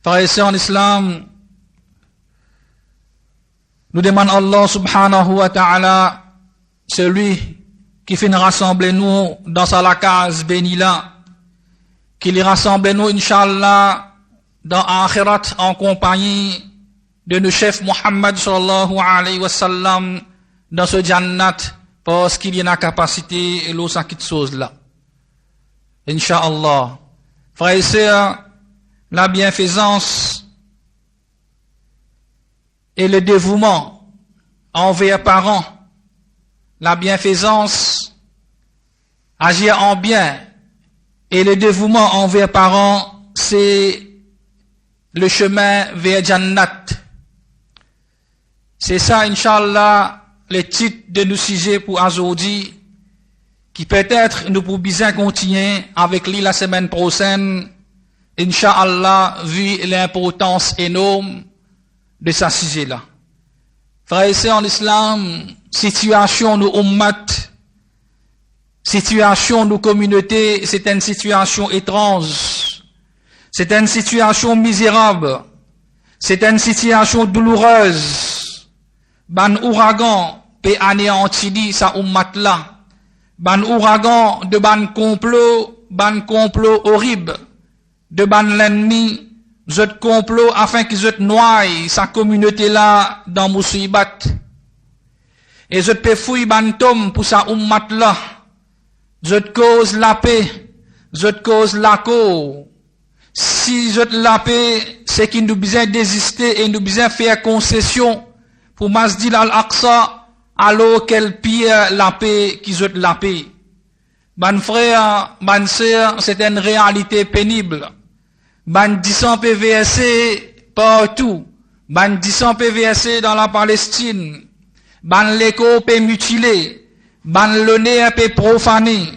Frères et sœurs en islam, nous demandons Allah subhanahu wa ta'ala, celui qui fait rassembler nous dans sa case bénie là, qu'il rassemble nous, Inch'Allah, dans Akhirat en compagnie de nos chefs Muhammad sallallahu alayhi wa sallam dans ce Jannat parce qu'il y a la capacité et l'eau ça quitte chose là. Inch'Allah. Frères et sœurs, la bienfaisance et le dévouement envers parents, la bienfaisance, agir en bien et le dévouement envers parents, c'est le chemin vers Jannat. C'est ça, Inch'Allah, le titre de nos sujets pour aujourd'hui, qui peut-être nous pourrons bien continuer avec lui la semaine prochaine, Inch'Allah, vu l'importance énorme de ce sujet-là. Frères et sœurs en islam, situation nous ummat, situation nous communautés, c'est une situation étrange, c'est une situation misérable, c'est une situation douloureuse. Ban ouragan peut anéantir sa ummat là. Ban ouragan de ban complot horrible, de ban l'ennemi, zot complot afin qu'ils zot noie sa communauté là dans musibat. Et zot pe fouille ban tom pour sa ummat là. Zot cause la paix, zot cause la cause. Si zot la paix, c'est qu'il nous besoin désister et nous besoin faire concession pour Masjid al-Aqsa, alors qu'elle pire la paix qui zot la paix. Ban frère, ban sœur, c'est une réalité pénible. Ban 10 PVSC partout. Ban 10 PVSC dans la Palestine. Ban l'écho peut mutiler. Ban le nez peut profaner.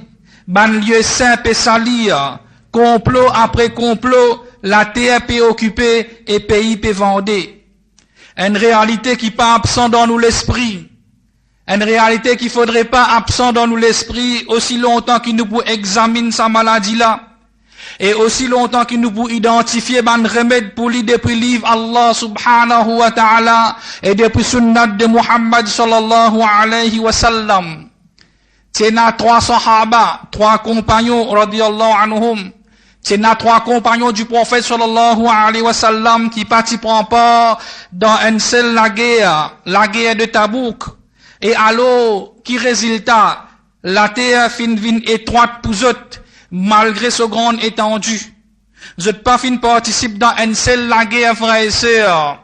Ban lieu saint peut salir. Complot après complot, la terre peut occuper et pays peut vendre. Une réalité qui pas absent dans nous l'esprit. Une réalité qui faudrait pas absent dans nous l'esprit aussi longtemps qu'il nous pour examiner sa maladie là. Et aussi longtemps qu'il nous pour identifier ban remède pour lui depuis livre Allah subhanahu wa ta'ala et depuis sunnat de Muhammad sallallahu alayhi wa sallam. Tena 3 sahaba, 3 compagnons radiyallahu anhum. Tena 3 compagnons du prophète sallallahu alayhi wa sallam qui participent pas dans une seule la guerre de Tabouk. Et alors, qui résultat, la terre fin étroite pour eux, malgré ce grand étendue. Vous n'êtes pas fin participe dans une seule la guerre, frères et sœurs.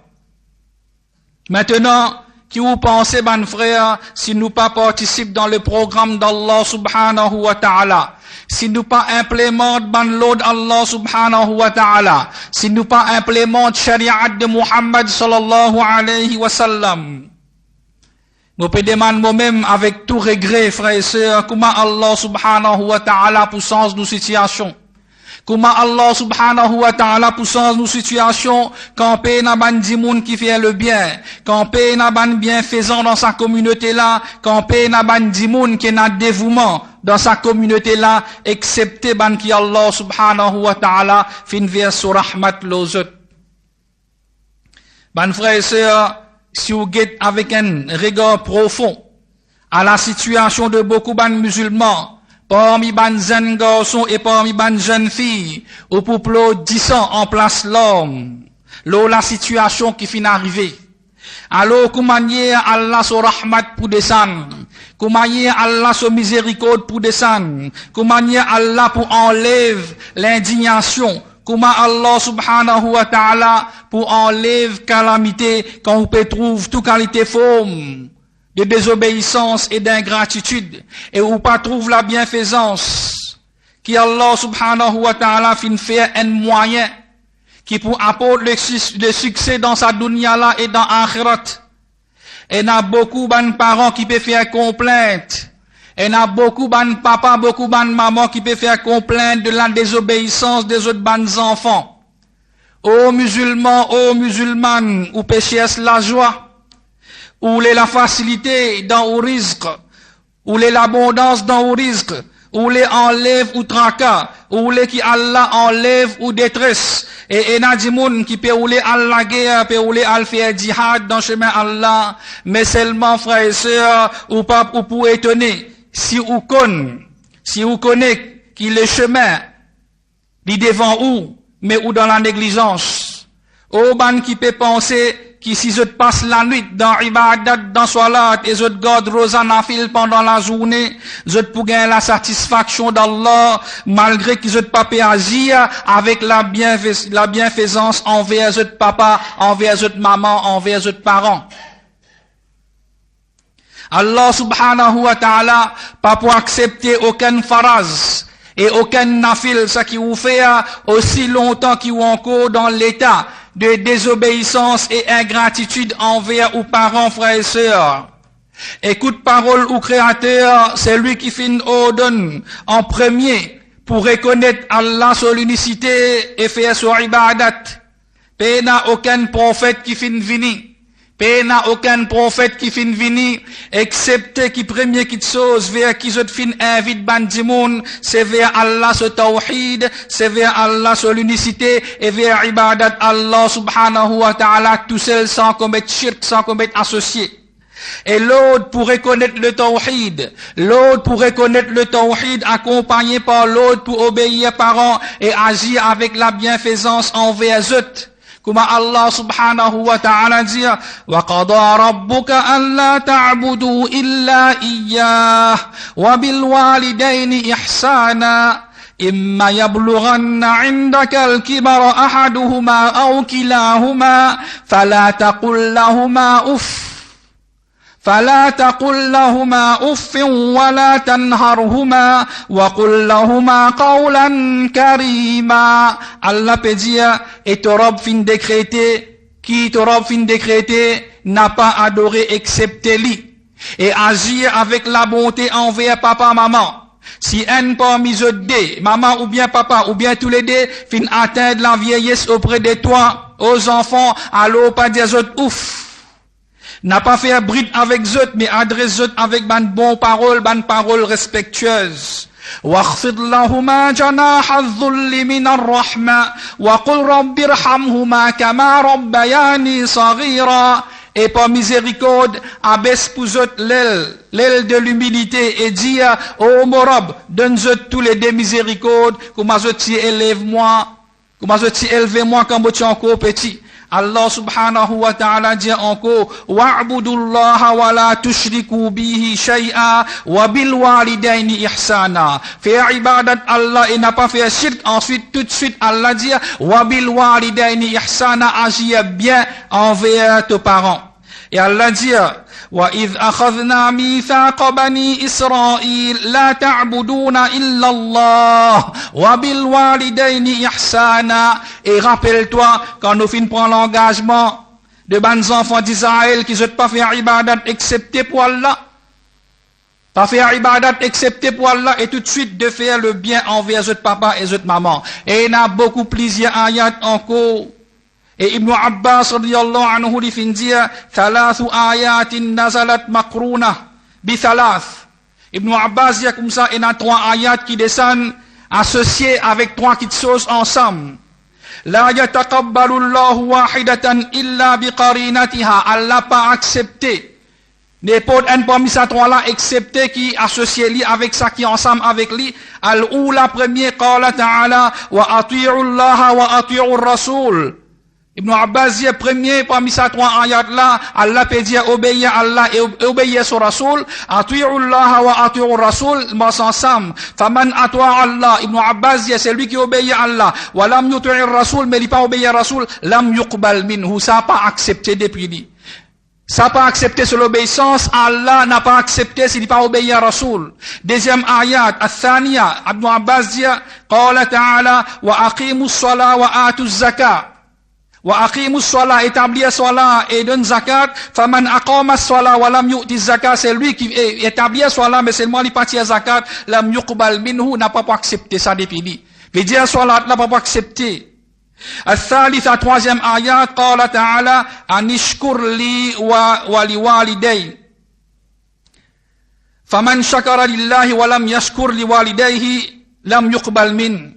Maintenant, qui vous pensez, ban frère, si nous pas participent dans le programme d'Allah subhanahu wa ta'ala, si nous pas implémente ban l'ordre d'Allah subhanahu wa ta'ala, si nous pas implémente shariat de Muhammad sallallahu alayhi wa sallam, nous pouvons demander moi-même avec tout regret, frères et sœurs, comment Allah subhanahu wa ta'ala pour sens nos situations. Comment Allah subhanahu wa ta'ala pour sens nos situations, quand paye n'a ban dimoun qui fait le bien, quand paye n'a ban bienfaisant dans sa communauté là, quand paye n'a ban dimoun qui n'a dévouement dans sa communauté là, excepté ban qui Allah subhanahu wa ta'ala fin vers sur rahmat l'ozot. Ban frères et sœurs, si vous guettez avec un regard profond à la situation de beaucoup de musulmans, parmi les jeunes garçons et parmi les jeunes filles, au peuple 10 ans en place l'homme, la situation qui finit d'arriver. Alors, comment Allah son rahmat pour descendre, comment Allah son miséricorde pour descendre, comment Allah pour enlever l'indignation, comment Allah subhanahu wa ta'ala pour enlever calamité quand on peut trouver toute qualité forme de désobéissance et d'ingratitude et où pas trouve la bienfaisance qui Allah subhanahu wa ta'ala fin faire un moyen qui pour apporter le succès dans sa dunya là et dans akhirat. Et il y a beaucoup de parents qui peuvent faire complainte. Et il y a beaucoup de papas, beaucoup de mamans qui peuvent faire complainte de la désobéissance des autres bonnes enfants. Ô musulmans, ô musulmanes, ou péché la joie, ou la facilité dans le risque, ou l'abondance dans le risque, ou les enlève ou tracas, ou les qui Allah enlève ou détresse. Et Nadimoun qui peut rouler à la guerre, peut rouler à faire djihad dans le chemin Allah, mais seulement frères et sœurs, ou pas, ou pour étonner, si vous connaissez qu'il le chemin, dit devant où, mais ou dans la négligence. Ou ban qui peut penser, qui si je passe la nuit dans ibadat, dans salat, et je garde rosanafil pendant la journée, je pour gagner la satisfaction d'Allah, malgré que je pas agir avec la bienfaisance envers je papa, envers je maman, envers je parents. Allah subhanahu wa ta'ala, pas pour accepter aucun faraz, et aucun nafil, ça qui vous fait aussi longtemps qu'il vous encore dans l'état de désobéissance et ingratitude envers ou parents, frères et sœurs. Écoute parole ou créateur, c'est lui qui fin ordonne en premier pour reconnaître Allah sur l'unicité et faire son ibadat. Pe n'a aucun prophète qui fin vini. Pe n'a aucun prophète qui fin vini, excepté qui premier qui chose vers qui je fin invite bandimoun, c'est vers Allah ce tawhid, c'est vers Allah sur l'unicité et vers ibadat Allah subhanahu wa ta'ala tout seul sans commettre shirk, sans commettre associé. Et l'autre pour reconnaître le tawhid, accompagné par l'autre pour obéir parents et agir avec la bienfaisance envers eux. Comme Allah subhanahu wa ta'ala dit, وَقَضَى رَبُّكَ أَلَّا تَعْبُدُوا إِلَّا إِيَّاهُ وَبِالْوَالِدَيْنِ إِحْسَانًا إِمَّا يَبْلُغَنَّ عِندَكَ الْكِبَرَ أَحَدُهُمَا أَوْ كِلَاهُمَا فَلَا تقل لهما أف ولا تنهرهما وقل لهما قولا كريما. Allah peut dire, et ton robe fin décrété, n'a pas adoré excepté lui. Et agir avec la bonté envers papa, maman. Si un parmi eux deux, maman ou bien papa, ou bien tous les deux, fin atteindre la vieillesse auprès de toi, aux enfants, alors pas dire autres ouf. N'a pas fait bride avec eux, mais adresse eux avec ban paroles respectueuses. واخفض لهما جناح الذل من الرحمة وقل رب ارحمهما كما ربياني صغيرا. Et par miséricorde, abaisse pour eux l'aile de l'humilité et dire, ô mon Rob, donne-eux tous les deux miséricordes, comment je élève-moi quand je suis encore petit. Allah subhanahu wa ta'ala dit encore, wa'budullaha wa la tushriku bihi shay'a wa bil walidayni ihsana. Faire ibadat Allah et n'a pas fait shirk. Ensuite, tout de suite, Allah dit, wa bil walidayni ihsana, agir bien envers tes parents. Et Allah dit, وَإِذْ أَخَذْنَا مِيثَاقَ بَنِي إِسْرَائِيلَ لَا تَعْبُدُونَ إِلَّا اللَّهَ وَبِالْوَالِدَيْنِ إِحْسَانًا. Et rappelle-toi, quand nous finissons prendre l'engagement de bons enfants d'Israël qui ne pas faire ibadat excepté pour Allah. Pas faire ibadat excepté pour Allah et tout de suite de faire le bien envers eux papa et eux maman. Et il y a beaucoup plusieurs ayats encore. Et Ibn Abbas radiyallahu anhu li fin dire, thalathu ayatin nazalat makruna bi thalath. Ibn Abbas dit comme ça, il y a 3 ayats qui descendent associés avec 3 petites choses ensemble. La yataqabbalu Allahu wahidatan illa bi qarinatiha. Allah pas accepté n'importe un parmi ces 3 là excepté qui associé lui avec ça qui ensemble avec lui. Al-oula premier qala ta'ala wa ati'u Allah wa ati'u Rasul. Ibn Abbas dit premier parmi ces 3 ayats là, Allah peut dire obéir à Allah et obéir sur Rasul. Ati'u Allah wa ati'u Rasul, mais ensemble. Faman ato'a Allah, Ibn Abbas dit c'est lui qui obéit à Allah. Wa lam yuti'i Rasul, mais il pas obéir à Rasul, lam yuqbal minhu, ça pas accepté depuis lui. Ça pas accepté sur l'obéissance, Allah n'a pas accepté s'il pas obéi à Rasul. Deuxième ayat, al-thaniya, Ibn Abbas dit, qala ta'ala, wa aqimus salat wa atuz zakat. Wa aqimus salat, établir salat et donne zakat. Faman aqama salat wa lam yu'ti zakat, c'est lui qui établit salat, mais seulement il partit à zakat, lam yuqbal minhu, n'a pas accepté ça depuis lui. Veut dire salat, n'a pas accepté. الثالثة 3e آيات قال تعالى أن اشكر لي ولوالدي Faman shakara lillahi wa lam yashkur liwalidayhi lam yuqbal min.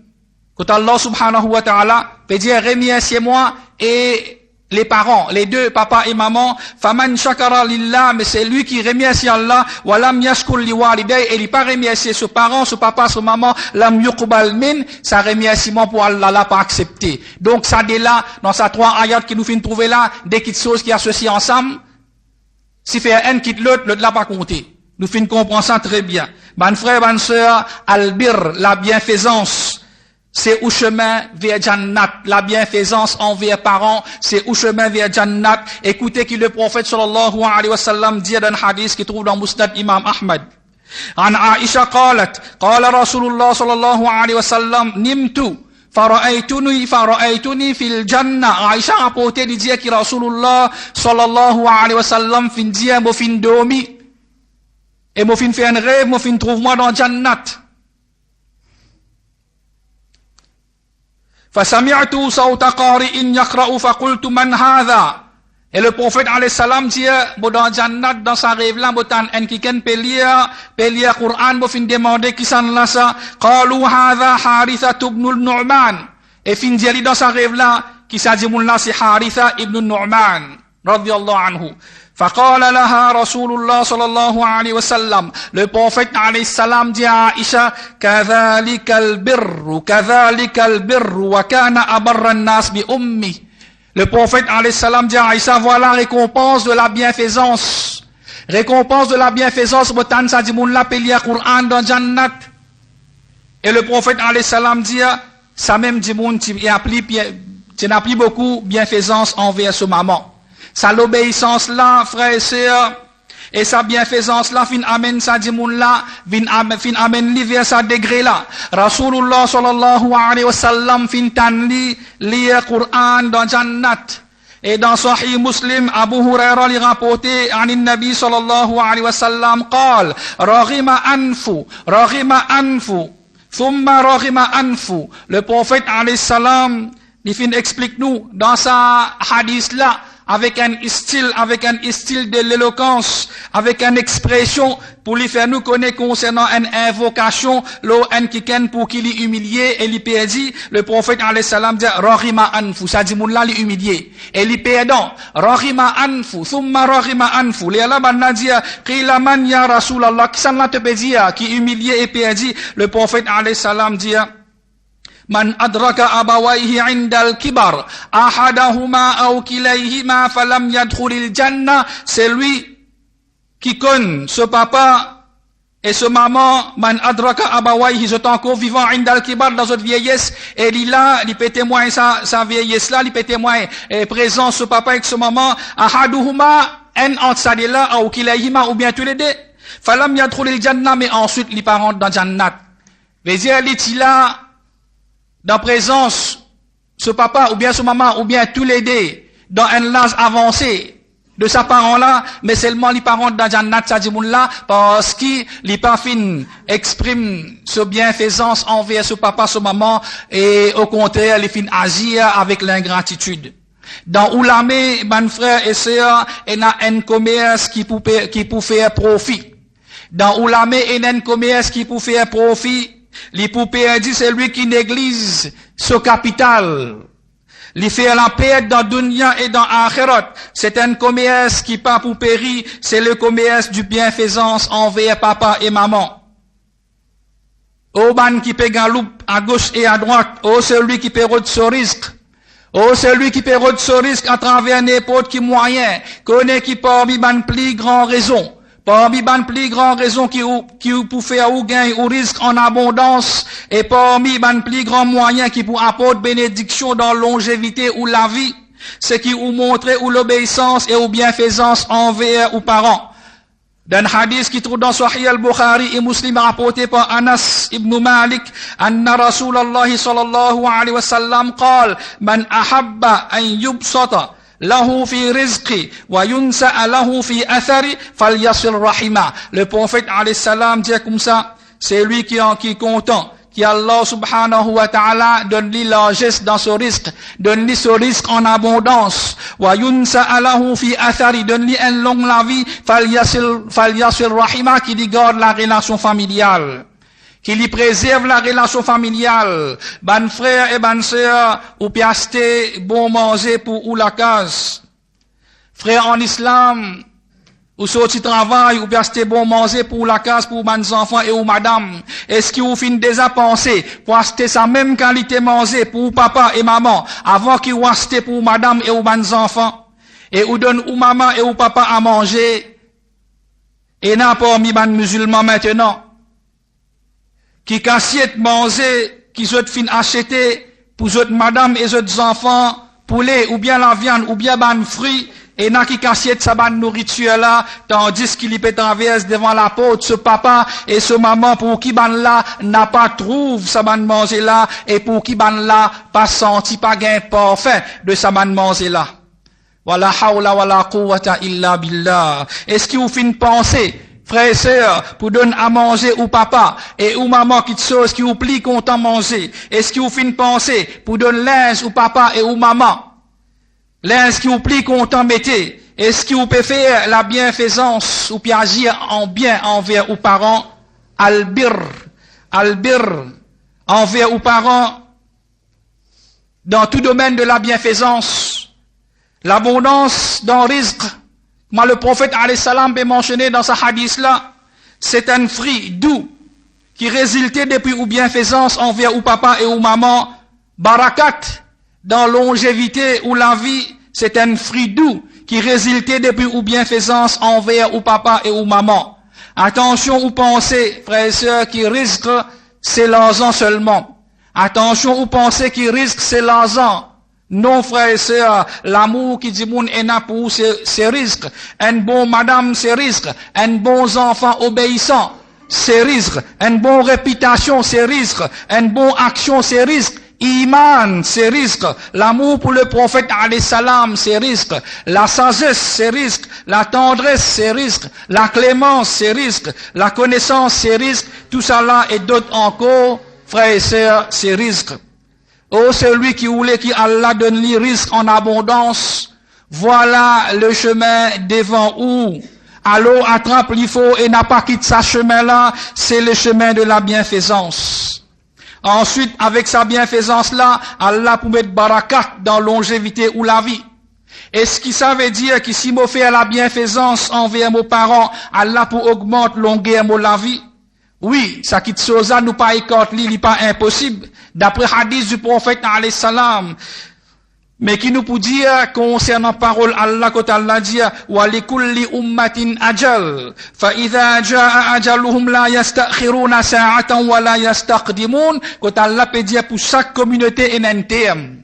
Quand Allah subhanahu wa ta'ala peut dire remerciez-moi et les parents, les deux, papa et maman, faman shakara lillah, mais c'est lui qui remercie Allah, wa lam yashkur liwalidayhi, et il pas remercier ce parent, ce papa, ce maman, lam yuqbal min, sa remerciement pour Allah l'a pas accepté. Donc ça dès là, dans sa 3 ayats qui nous fait trouver là, des petites choses qui associent ensemble, si fait un quitte l'autre l'a pas compté. Nous finissons comprendre ça très bien. Ban frère, ban sœur, albir, la bienfaisance, c'est au chemin vers Jannat. La bienfaisance envers parents, c'est au chemin vers Jannat. Écoutez que le prophète sallallahu alayhi wa sallam dit dans un hadith qui trouve dans Musnad Imam Ahmad. An Aisha qalat, qala Rasulullah sallallahu alayhi wa sallam, nimtu. فرأيتني في الجنة. Aisha a rapporté de dire que Rasulullah sallallahu alayhi wa sallam fin dire mo fin domi et mo fin fait un rêve, mo fin trouve moi dans Jannat. فسمعت صوت قارئ يقرأ فقلت من هذا. Et le prophète alayhi salam dit dans Jannat dans sa rêve là botan en qui ken pelia Quran bo fin demander qui san là ça qalu hadha Haritha ibn al-Nu'man. Et fin dit dans sa rêve là qui ça dit là c'est Haritha ibn al-Nu'man radiyallahu anhu. فقال لها رسول الله صلى الله عليه وسلم. Le prophète alayhi salam dit à Aisha كذلك البر وكان أبر الناس بأمي. Le prophète alayhi salam dit à Aisha, voilà récompense de la bienfaisance. Récompense de la bienfaisance, botan sa dit moun la pelia Quran dans Jannat. Et le prophète alayhi salam dit, ça même dit moun tu n'as plus beaucoup bienfaisance envers ce maman. Sa l'obéissance là, frère et sœur, et sa bienfaisance là, fin amène sa dit moun là, fin amène li vers sa degré là. Rasulullah sallallahu alayhi wa sallam fin tan li Quran dans Jannat. Et dans Sahih Muslim, Abu Huraira li rapporté an Nabi sallallahu alayhi wa sallam قال رغم أنف ثم رغم أنف. Le prophète alayhi salam il fin explique nous dans sa hadith là avec un style de l'éloquence, avec une expression pour lui faire nous connaître concernant une invocation, l'eau en kiken pour qu'il est humilié et lui perdit. Le prophète alayhi salam dit rahima anfu, ça dit moun la lui humilié et lui perdant. Rahima anfu, thumma rahima anfu. Les Allah banna dit qila man ya Rasulallah, qui s'en la te dire qui humilié et perdu. Le prophète alayhi salam dit Man adraka abawayhi indal kibar, ahadahuma ou kilayhima falam yadkhulil jannah. C'est lui qui connaît ce papa et ce maman. Man adraka abawayhi, sont encore vivant indal kibar dans notre vieillesse. Et il là, il peut témoigner sa vieillesse là, il peut témoigner présent ce papa et ce maman. Ahaduhuma, en entre ça là, ou kilayhima, ou bien tous les deux. Falam yadkhulil jannah, mais ensuite, les parents dans Jannat. Vézir là, dans présence, ce papa, ou bien ce maman, ou bien tous les deux, dans un âge avancé de sa parent-là, mais seulement les parents dans Jannat Sadimoun-là, parce qu'ils, les parfins, expriment ce bienfaisance envers ce papa, ce maman, et au contraire, les fins agir avec l'ingratitude. Dans Oulamé, mon frère et sœur, il y a un commerce qui peut faire profit. Dans Oulamé, il y a un commerce qui peut faire profit. Les poupées dit c'est lui qui néglige ce capital. Les fait la perte dans dunya et dans akhirat. C'est un commerce qui pas pour périr, c'est le commerce du bienfaisance envers papa et maman. Au ban qui paie galoupe à gauche et à droite, oh celui qui paie ce risque. Oh celui qui paie ce risque à travers n'importe qui moyen, connaît qui parmi ban plus grand raison. Parmi ban plus grand raison qui pour faire ou gain ou risque en abondance, et parmi ban plus grand moyen qui pour apporter bénédiction dans longévité ou la vie, c'est qui ou montrer ou l'obéissance et ou bienfaisance envers ou parents. Dans le hadith qui trouve dans Sahih al-Bukhari et Muslim rapporté par Anas ibn Malik, anna Rasulallah sallallahu alayhi wa sallam qal, man ahabba an yubsata lahu fi rizqi wa yunsa lahu fi athari falyasil rahima. Le prophète alayhi salam dit comme ça, c'est lui qui est content, qui Allah subhanahu wa ta'ala donne-lui largesse dans ce risque, donne-lui ce risque en abondance. Wa yunsa'alahu fi athari, donne-lui une longue la vie, falyasil rahima, qui lui garde la relation familiale, qui lui préserve la relation familiale. Ban frère et ban sœur, ou piaste bon manger pour ou la case. Frère en islam, ou sorti travail, ou bien c'était bon manger pour la case, pour mes enfants et ou madame. Est-ce que vous finissez déjà penser pour acheter sa même qualité manger pour papa et maman, avant qu'ils vous achetez pour madame et ou mes enfants? Et ou donne ou maman et ou papa à manger? Et n'a pas mis ban musulmans maintenant, qui cassiette manger, qui sont fin acheter pour autres madame et autres enfants, poulet, ou bien la viande, ou bien ban fruits, et n'a qui cassiette sa bonne nourriture là, tandis qu'il y peut traverse devant la porte ce papa et ce maman pour qui ban là n'a pas trouve sa bonne manger là, et pour qui ban là pas senti pas gain parfait de sa bonne manger là. Wala hawla wala quwwata illa billah. Est-ce que vous finissez penser, frères et sœurs, pour donner à manger ou papa et ou maman qui chose qui vous plie content manger? Est-ce que vous finissez penser pour donner linge ou papa et ou maman? L'est-ce qui vous plie content mettez? Est-ce qui vous peut faire la bienfaisance ou puis agir en bien envers vos parents? Albir envers vos parents dans tout domaine de la bienfaisance. L'abondance dans le rizq. Moi, le prophète alayhi salam a mentionné dans sa hadith là, c'est un fruit doux qui résultait depuis ou bienfaisance envers ou papa et ou maman. Barakat dans longévité ou la vie, c'est un fruit doux qui résultait depuis ou bienfaisance envers ou papa et ou maman. Attention ou pensez, frères et sœurs, qui risquent, c'est l'argent seulement. Attention ou pensez qui risquent, c'est l'argent. Non, frères et sœurs, l'amour qui dit moun ena pour c'est risque. Un bon madame, c'est risque. Un bon enfant obéissant, c'est risque. Une bonne réputation, c'est risque. Une bonne action, c'est risque. Iman, c'est risque. L'amour pour le prophète alayhi salam, c'est risque. La sagesse, c'est risque. La tendresse, c'est risque. La clémence, c'est risque. La connaissance, c'est risque. Tout ça là et d'autres encore, frères et sœurs, c'est risque. Oh, celui qui voulait qu'Allah donne lui risque en abondance, voilà le chemin devant où. Alors attrape l'ifo et n'a pas quitté sa chemin là, c'est le chemin de la bienfaisance. Ensuite, avec sa bienfaisance-là, Allah pour mettre barakat dans longévité ou la vie. Est-ce qui ça veut dire que si moi fais la bienfaisance envers mes parents, Allah pour augmenter longueur de la vie? Oui, ça quitte ça nous pas écarte li pas impossible. D'après hadith du prophète alayhi salam. Mais qui nous peut dire concernant parole Allah quand Allah dit wa likulli ummatin ajal fa idha jaa ajaluhum la yastakhiruna sa'atan wa la yastaqdimun, quand Allah peut dire pour chaque communauté un terme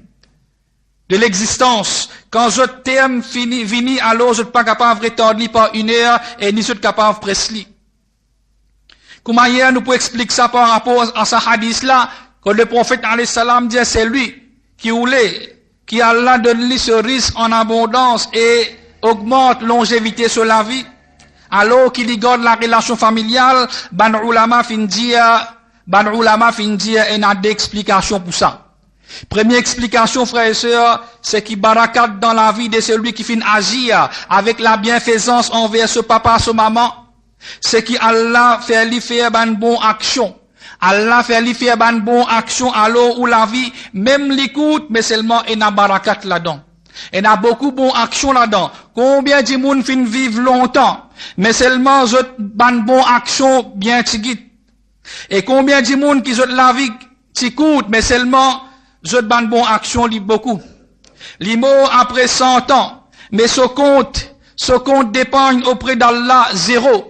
de l'existence. Quand ce terme fini alors je ne pas capable de retarder par une heure et ni je capable de presser. Comment hier nous pouvons expliquer ça par rapport à ce hadith là, quand le prophète alayhi salam dit c'est lui qui voulait qui Allah donne lui ce risque en abondance et augmente longévité sur la vie, alors qu'il y garde la relation familiale, ban ulama fin dire et n'a d'explication pour ça. Première explication, frères et sœurs, c'est qu'il barakat dans la vie de celui qui fin agir avec la bienfaisance envers ce papa, ce maman, c'est qu'Allah fait lui faire ban bon action. Allah fait lui faire ban bon action alors où la vie, même l'écoute, mais seulement il y a barakat là-dedans. Il y a beaucoup bon action là-dedans. Combien de monde fin vivre longtemps, mais seulement ban bon action bien tigit. Et combien de monde qui ont la vie t'écoute, mais seulement ban bon action li beaucoup. Li mort après 100 ans, mais ce compte d'épargne auprès d'Allah zéro.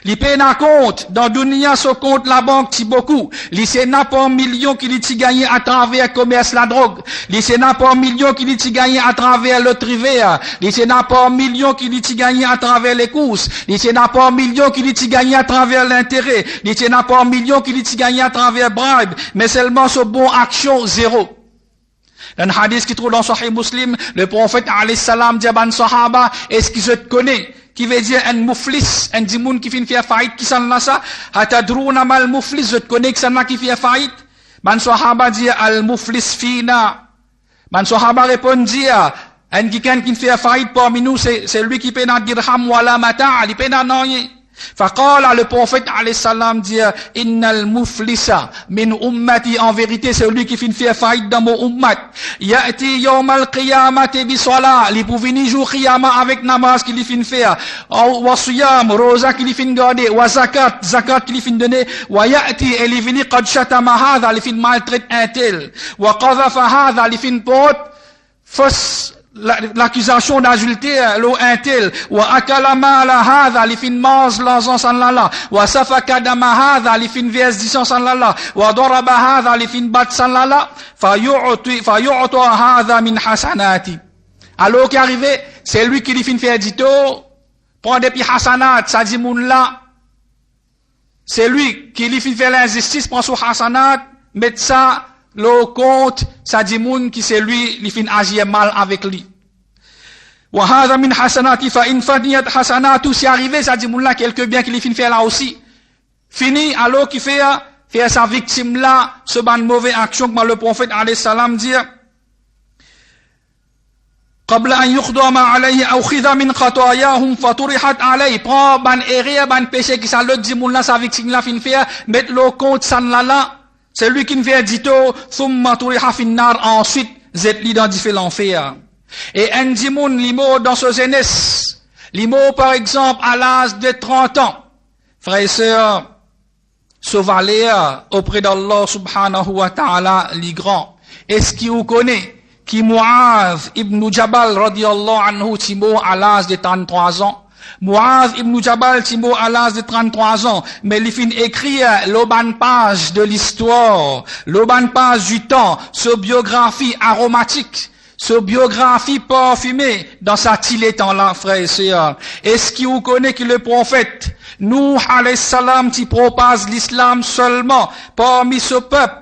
Li paye na compte, dans dunia ce compte la banque ti beaucoup. Li c'est n'a pas un million qui li ti gagné à travers commerce la drogue. Li c'est n'a pas un million qui li ti gagné à travers le trivea. Li c'est n'a pas un million qui li ti gagné à travers les courses. Li c'est n'a pas un million qui li ti gagné à travers l'intérêt. Li c'est n'a pas un million qui li ti gagné à travers bribe. Mais seulement ce bon action zéro. Dans un hadith qui trouve dans Sahih Muslim, le prophète alayhi salam dit à ban sahaba, est-ce qu'ils te connaissent? qui veut dire un muflis, un dimoun qui fait faire faillite, qui s'en là ça, hatadrouna mal muflis, je te connais que ça n'a qui fait faillite. Man sahaba dit al muflis fina. Man sahaba répond dit, un quelqu'un qui fait faillite parmi nous, c'est lui qui paie dans dirham wala mata, il paie dans rien. Faqala, le prophète alayhi salam dit, innal muflisa min ummati, en vérité c'est lui qui fait faire faillite dans mon ummat. Ya'ti yawmal qiyamati bi salah, il pour venir jour qiyama avec namaz qu'il fait faire, wa siyam, roza qu'il fait garder, wa zakat, zakat qu'il fait donner, wa ya'ti, il vini qad shatama hadha, il fait maltraite un tel, wa qadhafa hadha, il fait porte fausse l'accusation d'adultère, l'eau intel, wa akala mala hadha, li fin mange l'argent sanlala, wa safaka dama hadha, li fin verse disant sanlala, wa daraba hadha, li fin bat sanlala, fa yu'ta hadha min hasanati. Alors qui arrivé, c'est lui qui li fin fait dito, prend des petits hasanat, ça dit moun là, c'est lui qui li fin fait l'injustice, prend son hasanat, met ça, le compte, ça dit moun qui c'est lui, il fin agir mal avec lui. Wa hadha min hasanati fa in fadiyat hasanatu, si arrivé, ça dit moun là, quelques biens qu'il fin fait là aussi. Fini, alors qu'il fait sa victime là, ce ban mauvais action que le prophète alayhi salam dit, qabla an yuqdama alayhi aw khidha min khatayahum faturihat alayhi, prend ban erreur, ban péché qui ça l'autre dit moun là, sa victime là fin fait, mettre le compte san là, c'est lui qui ne fait dito, thumma turiha finnar, ensuite, zet dans différents l'enfer. Et un dimoun, l'imo dans ce jeunesse, l'imo par exemple à l'âge de 30 ans, frères et sœurs, ce valet auprès d'Allah subhanahu wa ta'ala, les grands. Est-ce qu'il vous connaît, qui Mu'adh ibn Jabal radiyallahu anhu, timo à l'âge de 33 ans, Mu'adh ibn Jabal timo à l'âge de 33 ans, mais il fin écrit l'auban page de l'histoire, l'auban page du temps, ce biographie aromatique, ce biographie parfumée dans sa temps là, frère et sœurs. Est-ce qu'il vous connaît que le prophète, Nuh alayhi salam, qui propage l'islam seulement parmi ce peuple,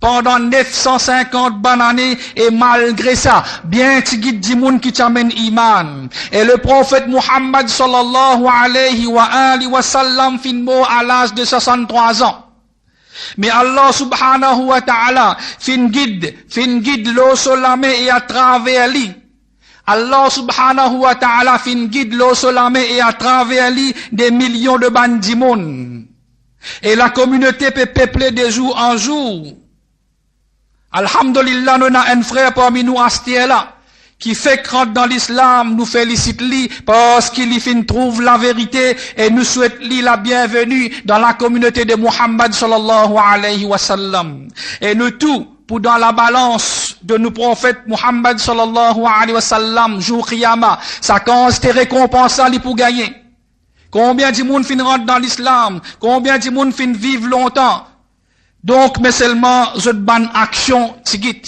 pendant 950 bonnes années, et malgré ça, bien tu guides du monde qui t'amène iman. Et le prophète Muhammad sallallahu alayhi wa sallam fin mort à l'âge de 63 ans. Mais Allah subhanahu wa ta'ala fin guide l'eau solamé et à travers lui. Allah subhanahu wa ta'ala fin guide l'eau solamé et à travers lui des millions de bandimons. Et la communauté peut peupler de jour en jour. Alhamdulillah, nous avons un frère parmi nous à ce là qui fait crainte dans l'islam, nous félicite lui parce qu'il fin trouve la vérité et nous souhaite lui la bienvenue dans la communauté de Muhammad sallallahu alayhi wa sallam. Et nous tout pour dans la balance de nos prophètes Muhammad sallallahu alayhi wa sallam, jour Qiyama, ça consiste récompense à lui pour gagner. Combien de monde fin rentre dans l'islam? Combien de monde fin vivre longtemps? Donc, mais seulement, je ban action, tigit.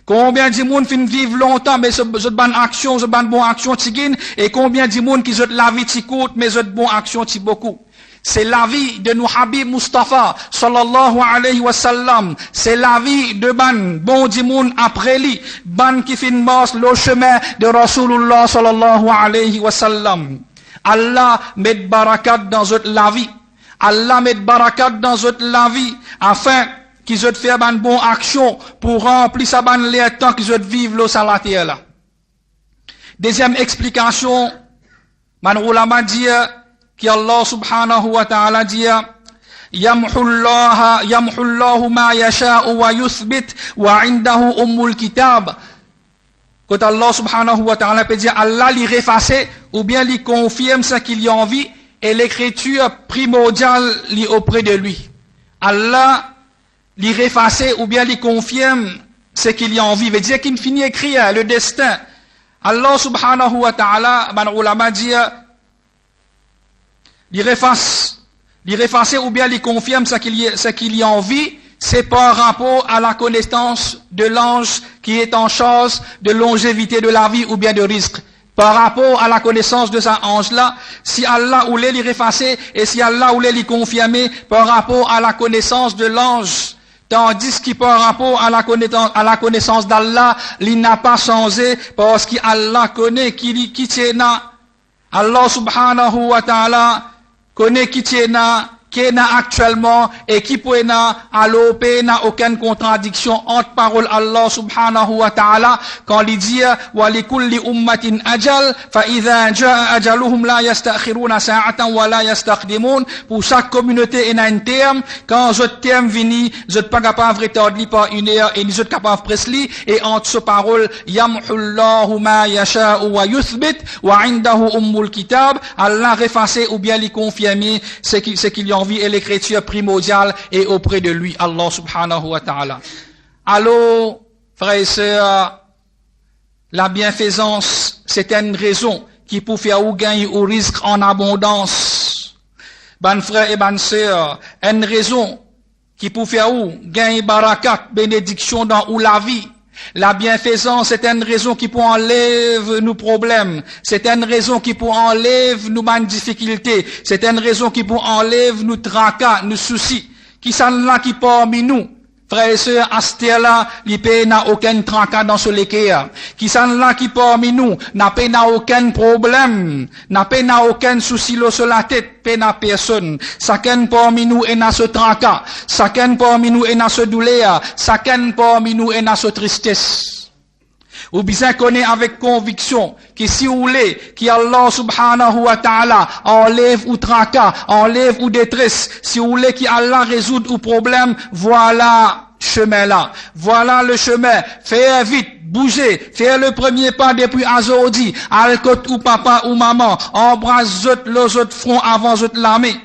Combien de monde fin vivre longtemps, mais je ban action, je ban bon action, tigin. Et combien de monde qui je la vie coûte, mais je bon action, ti beaucoup. C'est la vie de nous Habib Mustafa, sallallahu alayhi wa sallam. C'est la vie de ban, bon di monde après lui. Ban qui fin marche le chemin de Rasulullah, sallallahu alayhi wa sallam. Allah met barakat dans la vie. Allah met barakat dans la vie, afin qu'ils aient fait une bonne action pour remplir sa bonne les temps qu'ils aient vivre le salatier là. Deuxième explication, man ulama dit que Allah subhanahu wa ta'ala dit yamhu Allah ma yasha'u wa yuthbit wa indahu ummul kitab. Quand Allah subhanahu wa ta'ala peut dire Allah l'y effacer ou bien l'y confirme ce qu'il y a envie, et l'écriture primordiale lit auprès de lui. Allah l'y effacer ou bien l'y confirme ce qu'il y a envie. Veut dire qu'il finit écrire le destin. Allah subhanahu wa ta'ala, man ulama dit, l'y effacer ou bien l'y confirme ce qu'il y a envie, c'est par rapport à la connaissance de l'ange qui est en charge de longévité de la vie ou bien de risque. Par rapport à la connaissance de cet ange-là, si Allah voulait l'y effacer et si Allah voulait l'y confirmer par rapport à la connaissance de l'ange, tandis qu'il par rapport à la connaissance d'Allah, il n'a pas changé parce qu'Allah connaît qui tient Allah subhanahu wa ta'ala connaît qui n'a actuellement et qui peut n'a aucune contradiction entre parole Allah subhanahu wa ta'ala quand il dit wa likulli ummatin ajal fa idha jaa ajaluhum la yastakhiruna sa'atan wa la yastaqdimun. Pour chaque communauté il y a un terme, quand ce terme vient vous êtes pas capable de retarder par une heure et vous êtes capable de presser, et entre ce parole yamhullahu ma yasha'u wa yuthbit wa 'indahu ummul kitab, Allah effacer ou bien lui confirmer ce qu'il y a et l'écriture primordiale est auprès de lui, Allah subhanahu wa ta'ala. Alors, frères et sœurs, la bienfaisance, c'est une raison qui peut faire ou gagner ou risque en abondance. Ban frères et ban sœurs, une raison qui peut faire ou gagner barakat, bénédiction dans ou la vie. La bienfaisance, c'est une raison qui peut enlever nos problèmes. C'est une raison qui peut enlever nos difficultés. C'est une raison qui peut enlever nos tracas, nos soucis. Qui sont là qui parmi nous? Frères et sœurs, à là, l'IP n'a aucun tracas dans ce léquéa. Qui sont là qui parmi nous? N'a aucun problème. N'a aucun souci sur la tête. N'a personne. Chacun parmi nous est dans ce tracas. Chacun parmi nous est dans ce douleur. Chacun parmi nous est dans ce tristesse. Ou bien connaît avec conviction que si vous voulez qu'Allah subhanahu wa ta'ala enlève ou tracas, enlève ou détresse, si vous voulez qu'Allah résoudre ou problème, voilà chemin là. Voilà le chemin. Faites vite, bougez, faites le premier pas depuis aujourd'hui. Al-Kot ou papa ou maman, embrasse les autres front avant autres l'armée.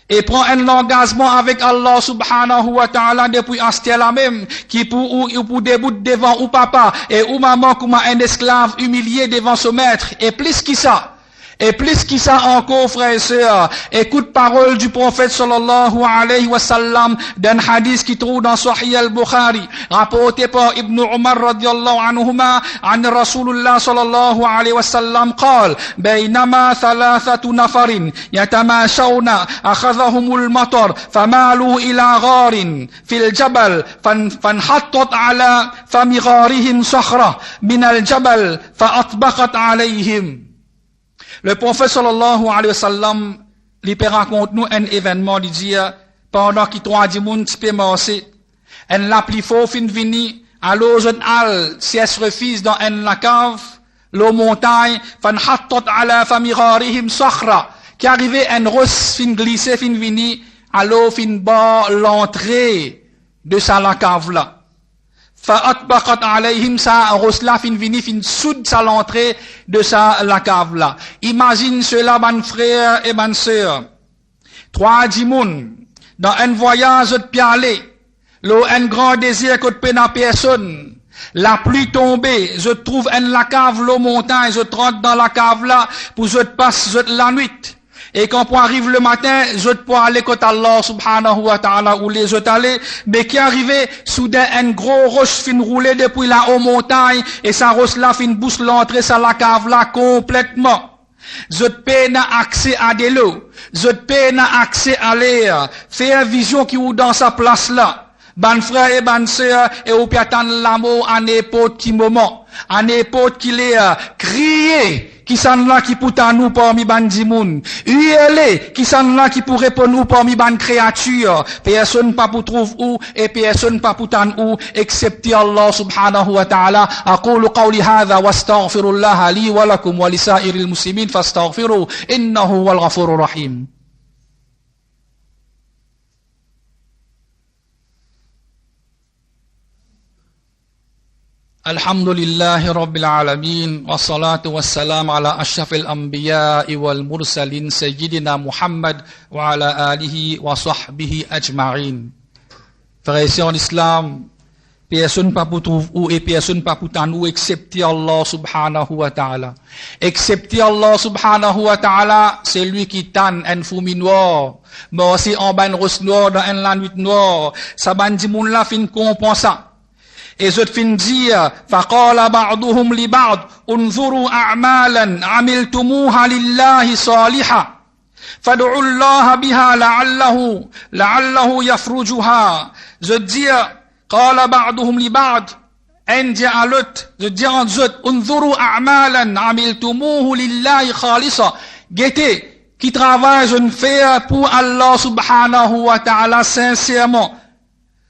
Et prend un engagement avec Allah subhanahu wa ta'ala depuis là même, qui pour débout devant ou papa, et ou maman comme un esclave humilié devant son maître, et plus qui ça. Et plus qui ça encore, frères et sœurs, écoute parole du prophète sallallahu alayhi wa sallam d'un hadith qui trouve dans Sahih al-Bukhari, rapporté par Ibn Umar radiyallahu anhuma, an Rasulullah sallallahu alayhi wa sallam قال بينما ثلاثة نفر يتماشون أخذهم المطر فمالوا إلى غار في الجبل فانحطت على فم غارهم صخرة من الجبل فأطبقت عليهم. Le prophète sallallahu alayhi wa sallam, il raconte nous un événement, il dit, pendant qu'il trois du monde, tu peux marcher, en la plus fort fin vini, à l'eau al, si elle se refuse dans la cave, l'eau montagne, fan hattot ala famirarihim sakhra, qui arrivait en rosse fin glissé fin vini, à l'eau fin bas l'entrée de sa la cave là. فأطبقت عليهم sa rosla fin vini fin soude sa l'entrée de sa la cave là. Imagine cela, ban frère et ban sœur. Trois dimoun dans un voyage de pialé, l'eau un grand désir que de peine à personne. La pluie tombée, je trouve en la cave l'eau montagne, je rentre dans la cave là pour je passe la nuit. Et quand on arrive le matin, je peux aller côté Allah subhanahu wa ta'ala où les autres aller, mais qui arrivait, soudain, un gros roche fin roulé depuis la haute montagne, et sa roche là fin bouche l'entrée, ça la cave là complètement. Je peine accès à de l'eau. Je peine accès à l'air. Faire vision qui ou dans sa place là. Ban frère et ban sœur, et ou piatan l'amour à n'importe qui moment. À n'importe qui les crier. Qui sont là qui pour nous parmi ban dimoun. Hurler, qui sont là qui pour répondre nous parmi ban créature. Personne pas pour trouver où, et personne pas pour t'en où, excepté Allah subhanahu wa ta'ala. أقول قولي هذا واستغفر الله لي ولكم ولسائر المسلمين فاستغفروا إنه هو الغفور الرحيم. الحمد لله رب العالمين والصلاة والسلام على أشرف الأنبياء والمرسلين سيدنا محمد وعلى آله وصحبه أجمعين. Frères et sœurs en islam, personne pas pour trouver où et personne pas pour t'en où excepté Allah subhanahu wa ta'ala. Excepté Allah subhanahu wa ta'ala, c'est lui qui t'en un fourmi noir, mais aussi en ban rose noir dans un nuit noir. Ça ban di moun la fin compensa. Et je fin dire, فقال بعضهم لبعض انظروا أعمالا عملتموها لله صالحة فادعوا الله بها لعله يفرجها. Je dis, قال بعضهم لبعض, En ja'alut, je dis en zut, unzuru a'malan amiltumuhu lillahi khalisa. Guettez, qui travaille, je ne fais pour Allah subhanahu wa ta'ala sincèrement.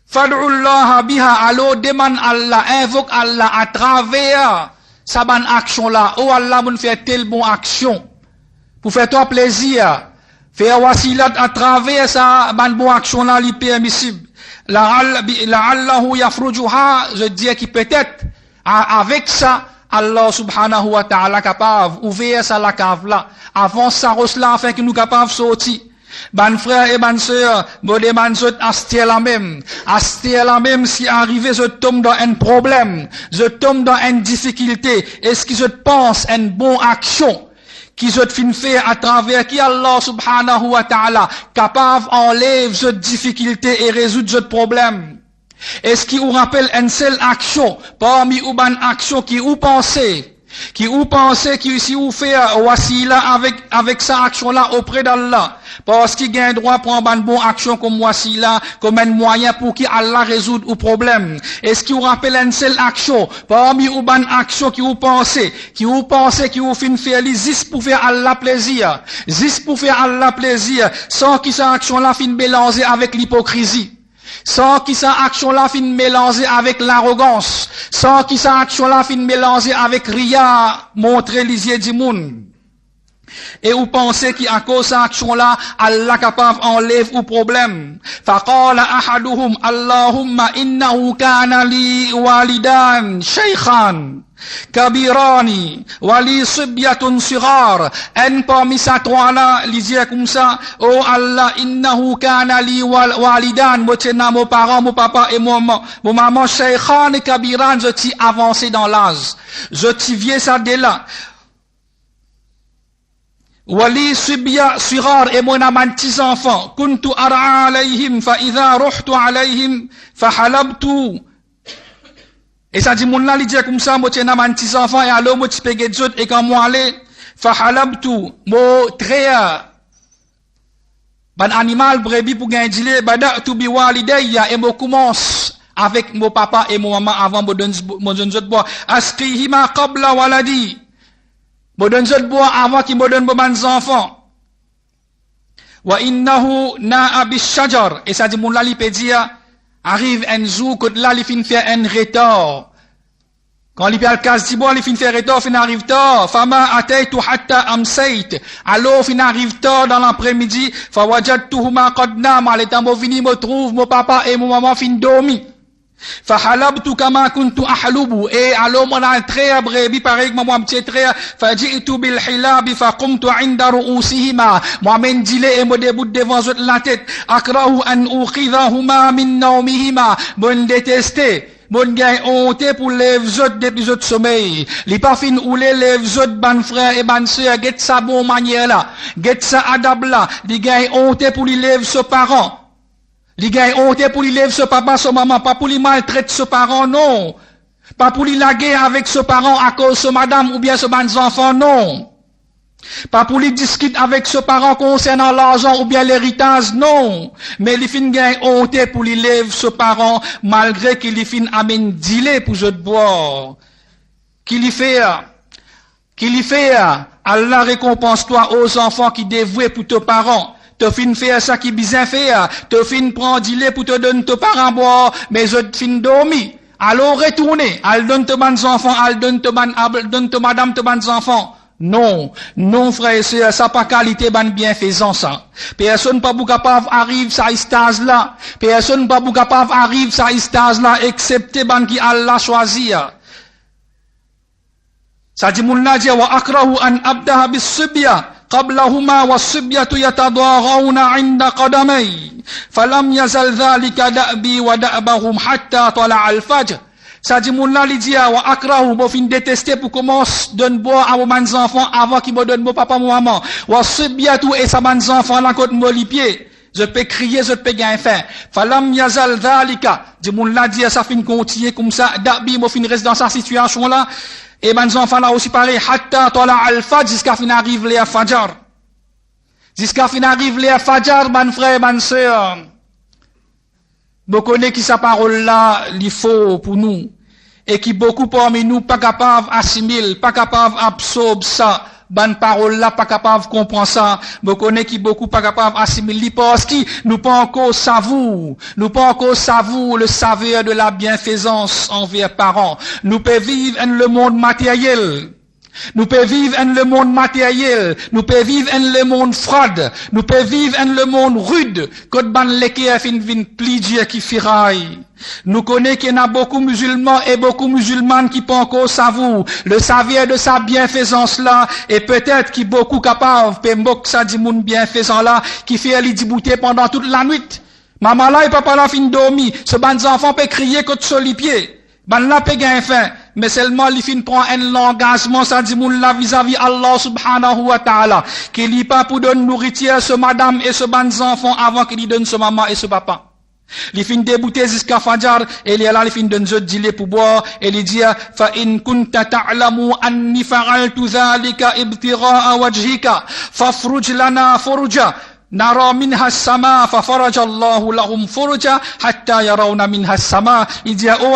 Fad'ullaha biha, alors demande Allah, invoque Allah à travers sa bonne action là. Oh Allah, mon fait telle bonne action. Pour faire toi plaisir. Faire wasilat à travers sa bonne action là, li permissible. La'allahu yafrujuha, je dis qui peut-être, avec ça, Allah subhanahu wa ta'ala capable, ouvrir ça la cave là. Avant ça, là, afin que nous capables de sortir. Ban frère et ban sœur, me demande astier la même. Astier la même si arrivé je tombe dans un problème, je tombe dans une difficulté. Est-ce que je pense une bonne action qui je fin faire à travers qui Allah subhanahu wa ta'ala capable enlève cette difficulté et résoudre ce problème? Est-ce qu'il vous rappelle une seule action parmi ou ban action qui vous pensez? Qui si vous fait wasila avec sa action là auprès d'Allah, parce qu'il gagne droit prendre une bonne action comme wasila, comme un moyen pour qu'il Allah résoudre le problème. Est-ce qu'il vous rappelle une seule action parmi ou bonne action qui vous pensez qui vous fin faire juste pour faire Allah plaisir, sans que sa action là fin mélanger avec l'hypocrisie? Sans que sa action-là fin mélanger avec l'arrogance, sans que sa action-là fin mélanger avec ria, montrer les yeux du monde. Et vous pensez qu'à cause de cette action-là, Allah capable enlève le problème. فَقَالَ أَحَدُهُمْ اللَّهُمَّ إِنَّهُ كَانَ لِي وَالِدَانِ شَيْخًا كَبِيرَانِ وَلِي صِبْيَةٌ صِغَارٌ. Un parmi ces trois-là, il dit comme ça, oh Allah, إِنَّهُ كَانَ لِي وَالِدَانِ, mon parent, mon papa et mon maman, شَيْخًا كَبِيرًا, je t'y avancé dans l'âge. Je t'y viens ça dès là. Wali subya sirar, et mon amant petits enfants. Kuntu ar'a alayhim, fa idha ruhtu alayhim, fa halabtu. Et ça dit, mon là, il dit comme ça, moi, tiens, amant petits enfants, et alors, moi, tu peux get zot, et quand moi aller, fa halabtu, mo tréa. Ban animal, brebis, pour gagner dile, bada'tu bi walidayya, et mo commence avec mon papa et mon maman avant, mon zot bois. Asqihima qabla waladi. Mo donne zot bois avant qu'il me donne mes enfants. Wa innahu na'a bishajar. Et ça dit, mon lalipédia arrive un jour, que là, il fin faire un retard. Quand il parle casse du bois, il fin faire retard, fin arrive tard. Fama ataytu hatta amsayt. Alors, fin arrive tard dans l'après-midi. Fa wajadtuhuma qad nama. Les temps vini me trouve, mon papa et mon maman fin dormi. فحلبت كما كنت أحلب. Et alors mon entrée à brebis pareil que moi petit trait. فجئت بالحلاب فقمت عند رؤوسهما. Moi-même dilé et me debout devant la tête. أكره أن أوقظهما من نومهما. Bon détesté. Bon gain honte pour les autres depuis autres sommeil. Les pas fin ou les autres ban frères et ban sœurs get sa bonne manière là. Get sa adab là. Les gain honte pour les lève ce parent. Les gars ont été pour lui lever ce papa, ce maman, pas pour lui maltraiter ce parent, non. Pas pour lui laguer avec ce parent à cause de ce madame ou bien ce bons enfants, non. Pas pour lui discuter avec ce parent concernant l'argent ou bien l'héritage, non. Mais les fins gars ont été pour lui lever ce parent, malgré qu'il les fin amène dilé pour je boire. Qu'il y fait, Allah récompense toi aux enfants qui dévouent pour tes parents. Te fin faire ça qui bien faire, te fin prendre dîner pour te donner tes parents boire, mais je te fin dormir. Alors retourner, al donne tes bons enfants, al donne tes madame tes bons enfants. Non, non frère et sœur, ça pas qualité ban bienfaisant ça. Personne pas capable arrive ça stage là. Personne pas capable arrive ça stage là excepté ban qui Allah choisir. Ça dit mon là dit wa akrahu an abdaha bis subya. قبلهما والصبية يتضاغون عند قدمي فلم يزل ذلك دأبي ودأبهم حتى طلع الفجر. Ça dit mon là, il dit, wa akrahu, bon fin détester pour commencer donner boire à mes enfants avant qu'ils me donnent mon papa, mon maman. Wa sibyatu et sa mes enfants là côté mon lipier. Je peux crier, je peux gagner faim. Falam yazal dhalika. Dit mon là, dit, ça fin continuer comme ça. Da'bi, mon fin reste dans sa situation là. Et mes enfants là aussi pareil, hatta tola al-fajr, jusqu'à fin arrive les fajar. Jusqu'à fin arrive les fajar, mon frère, mon sœur. Vous connaissez qui sa parole là, il faut pour nous. et qui beaucoup parmi nous pas capable assimiler, pas capable absorber ça. Ban parole là pas capable comprendre ça, me connaît qui beaucoup pas capable assimiler parce que nous pas encore savons le saveur de la bienfaisance envers parents. Nous peut vivre dans le monde matériel. Nous pouvons vivre dans le monde matériel, nous pouvons vivre dans le monde froid, nous pouvons vivre dans le monde rude, quand ban l'équerre vin plier qui firaille. Nous connaissons qu'il y a beaucoup de musulmans et beaucoup de musulmanes qui pas encore savent le savoir de sa bienfaisance là, et peut-être qui beaucoup capable, pe mbok ça dit moun bienfaisant là, qui fait li dibouter pendant toute la nuit. Maman là et papa là fin dormi, ce ban enfant peut crier contre sur les pieds. Ban là peut gagner faim. Mais seulement il fin prend un engagement, ça dit moun la vis-à-vis Allah subhanahu wa ta'ala, qu'il y pas pour donner nourriture ce madame et ce ban enfants avant qu'il y donne ce maman et ce papa. Il fin débouter jusqu'à Fajr, et il y a là, il fin donne zot dile pour boire, et il dit, fa in kunta ta'lamu anni fa'altu dhalika ibtigha'a wajhika, fafruj lana furja. نرى منها السماء ففرج الله لهم فرجا حتى يرون منها السماء. Il dit, oh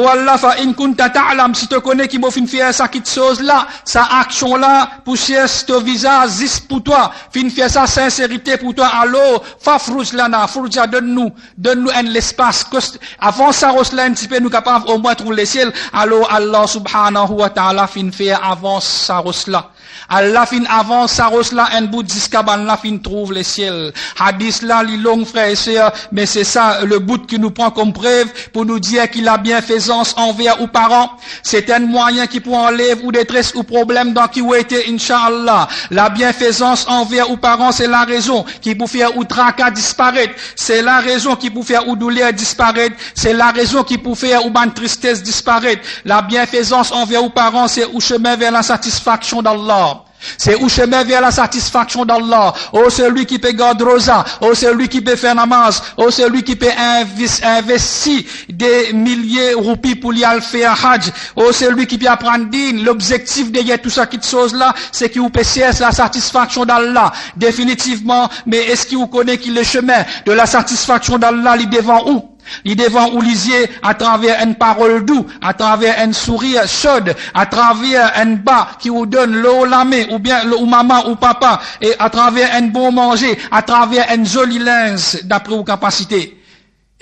Allah, fa in kunta ta'lam, si tu connais qui m'a fin faire ça qui chose là, sa action là, pour chercher ton visage, juste pour toi, fin faire sa sincérité pour toi, alors, fafrouj lana, furja, donne-nous un l'espace, avant ça, là, un petit peu, nous capables au moins trouver le ciel, alors Allah subhanahu wa ta'ala fin faire avant ça, là. Allah fin avant sa là, un bout jusqu'à ban là fin trouve le ciel. Hadith là, li long frères et sœurs, mais c'est ça le bout qui nous prend comme preuve pour nous dire qu'il a bienfaisance envers ou parents. C'est un moyen qui peut enlever ou détresse ou problème dans qui ou été, Inch'Allah. La bienfaisance envers ou parents, c'est la raison qui peut faire ou tracas disparaître. C'est la raison qui peut faire ou douleur disparaître. C'est la raison qui peut faire ou ban tristesse disparaître. La bienfaisance envers ou parents, c'est au chemin vers la satisfaction d'Allah. C'est où chemin vers la satisfaction d'Allah. Oh, celui qui peut garder rosa. Oh, celui qui peut faire namaz. Oh, celui qui peut investir des milliers de roupies pour y aller faire hajj. Oh, celui qui peut apprendre din. L'objectif derrière tout ça qui chose là, c'est qu'il peut chercher la satisfaction d'Allah. Définitivement. Mais est-ce qu'il vous connaît qu'il le chemin de la satisfaction d'Allah, il devant où? Il devant ou lisier à travers une parole douce, à travers un sourire chaude, à travers un bas qui vous donne l'eau la main, ou bien ou maman ou papa, et à travers un bon manger, à travers une jolie linge d'après vos capacités.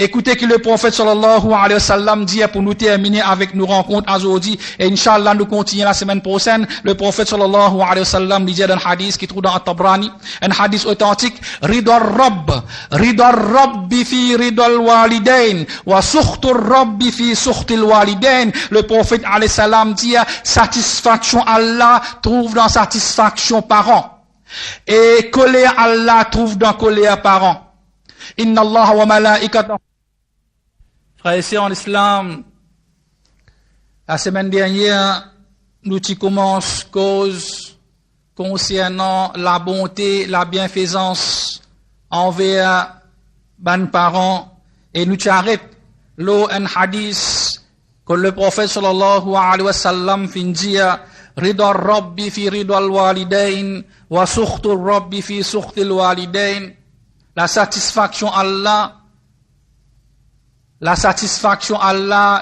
Écoutez que le prophète sallallahu alayhi wa sallam dit pour nous terminer avec nos rencontres aujourd'hui, et Inch'Allah nous continuons la semaine prochaine. Le prophète sallallahu alayhi wa sallam dit dans un hadith qui trouve dans At-Tabrani, un hadith authentique, ridar rabbi fi ridal walidain, wa sukhtur rabbi fi sukhtil walidain. Le prophète alayhi salam dit, satisfaction Allah trouve dans satisfaction parents. Et colère Allah trouve dans colère parents. Inna Allah wa malaikatahu. Frères et sœurs en islam, la semaine dernière, nous y commençons cause concernant la bonté, la bienfaisance envers ban parents, et nous y arrêtons l'eau un hadith que le prophète sallallahu alayhi wa sallam fin dire, ridar rabbi fi ridal walidain, wa sukhtur rabbi fi sukhtil walidain. La satisfaction Allah,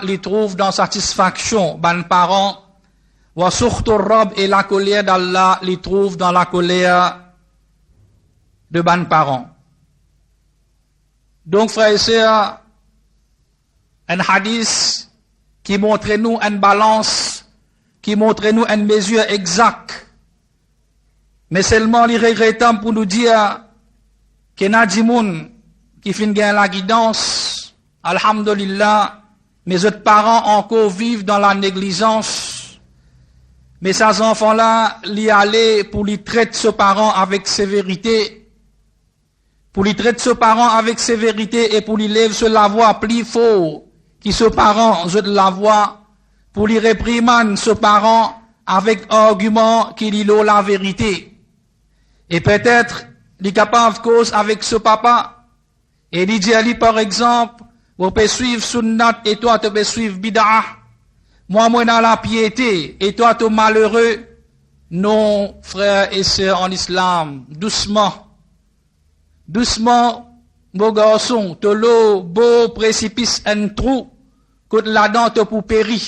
les trouve dans satisfaction ban parents. Wa sukhtur rabb, et la colère d'Allah les trouve dans la colère de ban parents. Donc frères et sœurs, un hadith qui montre nous une balance, qui montre nous une mesure exacte, mais seulement les regrettants pour nous dire qu'il y a des gens qui finissent gagner la guidance, alhamdulillah, mes autres parents encore vivent dans la négligence, mais ces enfants-là, les aller pour les traiter ce parent avec sévérité, et pour les lever sur la voie plus fort, qui ce parent, je la voie, pour les réprimander ce parent avec argument qui dit la vérité. Et peut-être, il est capable de cause avec ce papa. Et il dit, par exemple, vous pouvez suivre sunnat et toi tu peux suivre bid'ah. Moi dans la piété et toi tu malheureux. Non, frères et sœurs en islam, doucement, mon garçon, tu l'eau beau précipice un trou. Côte là-dedans, te pour périr.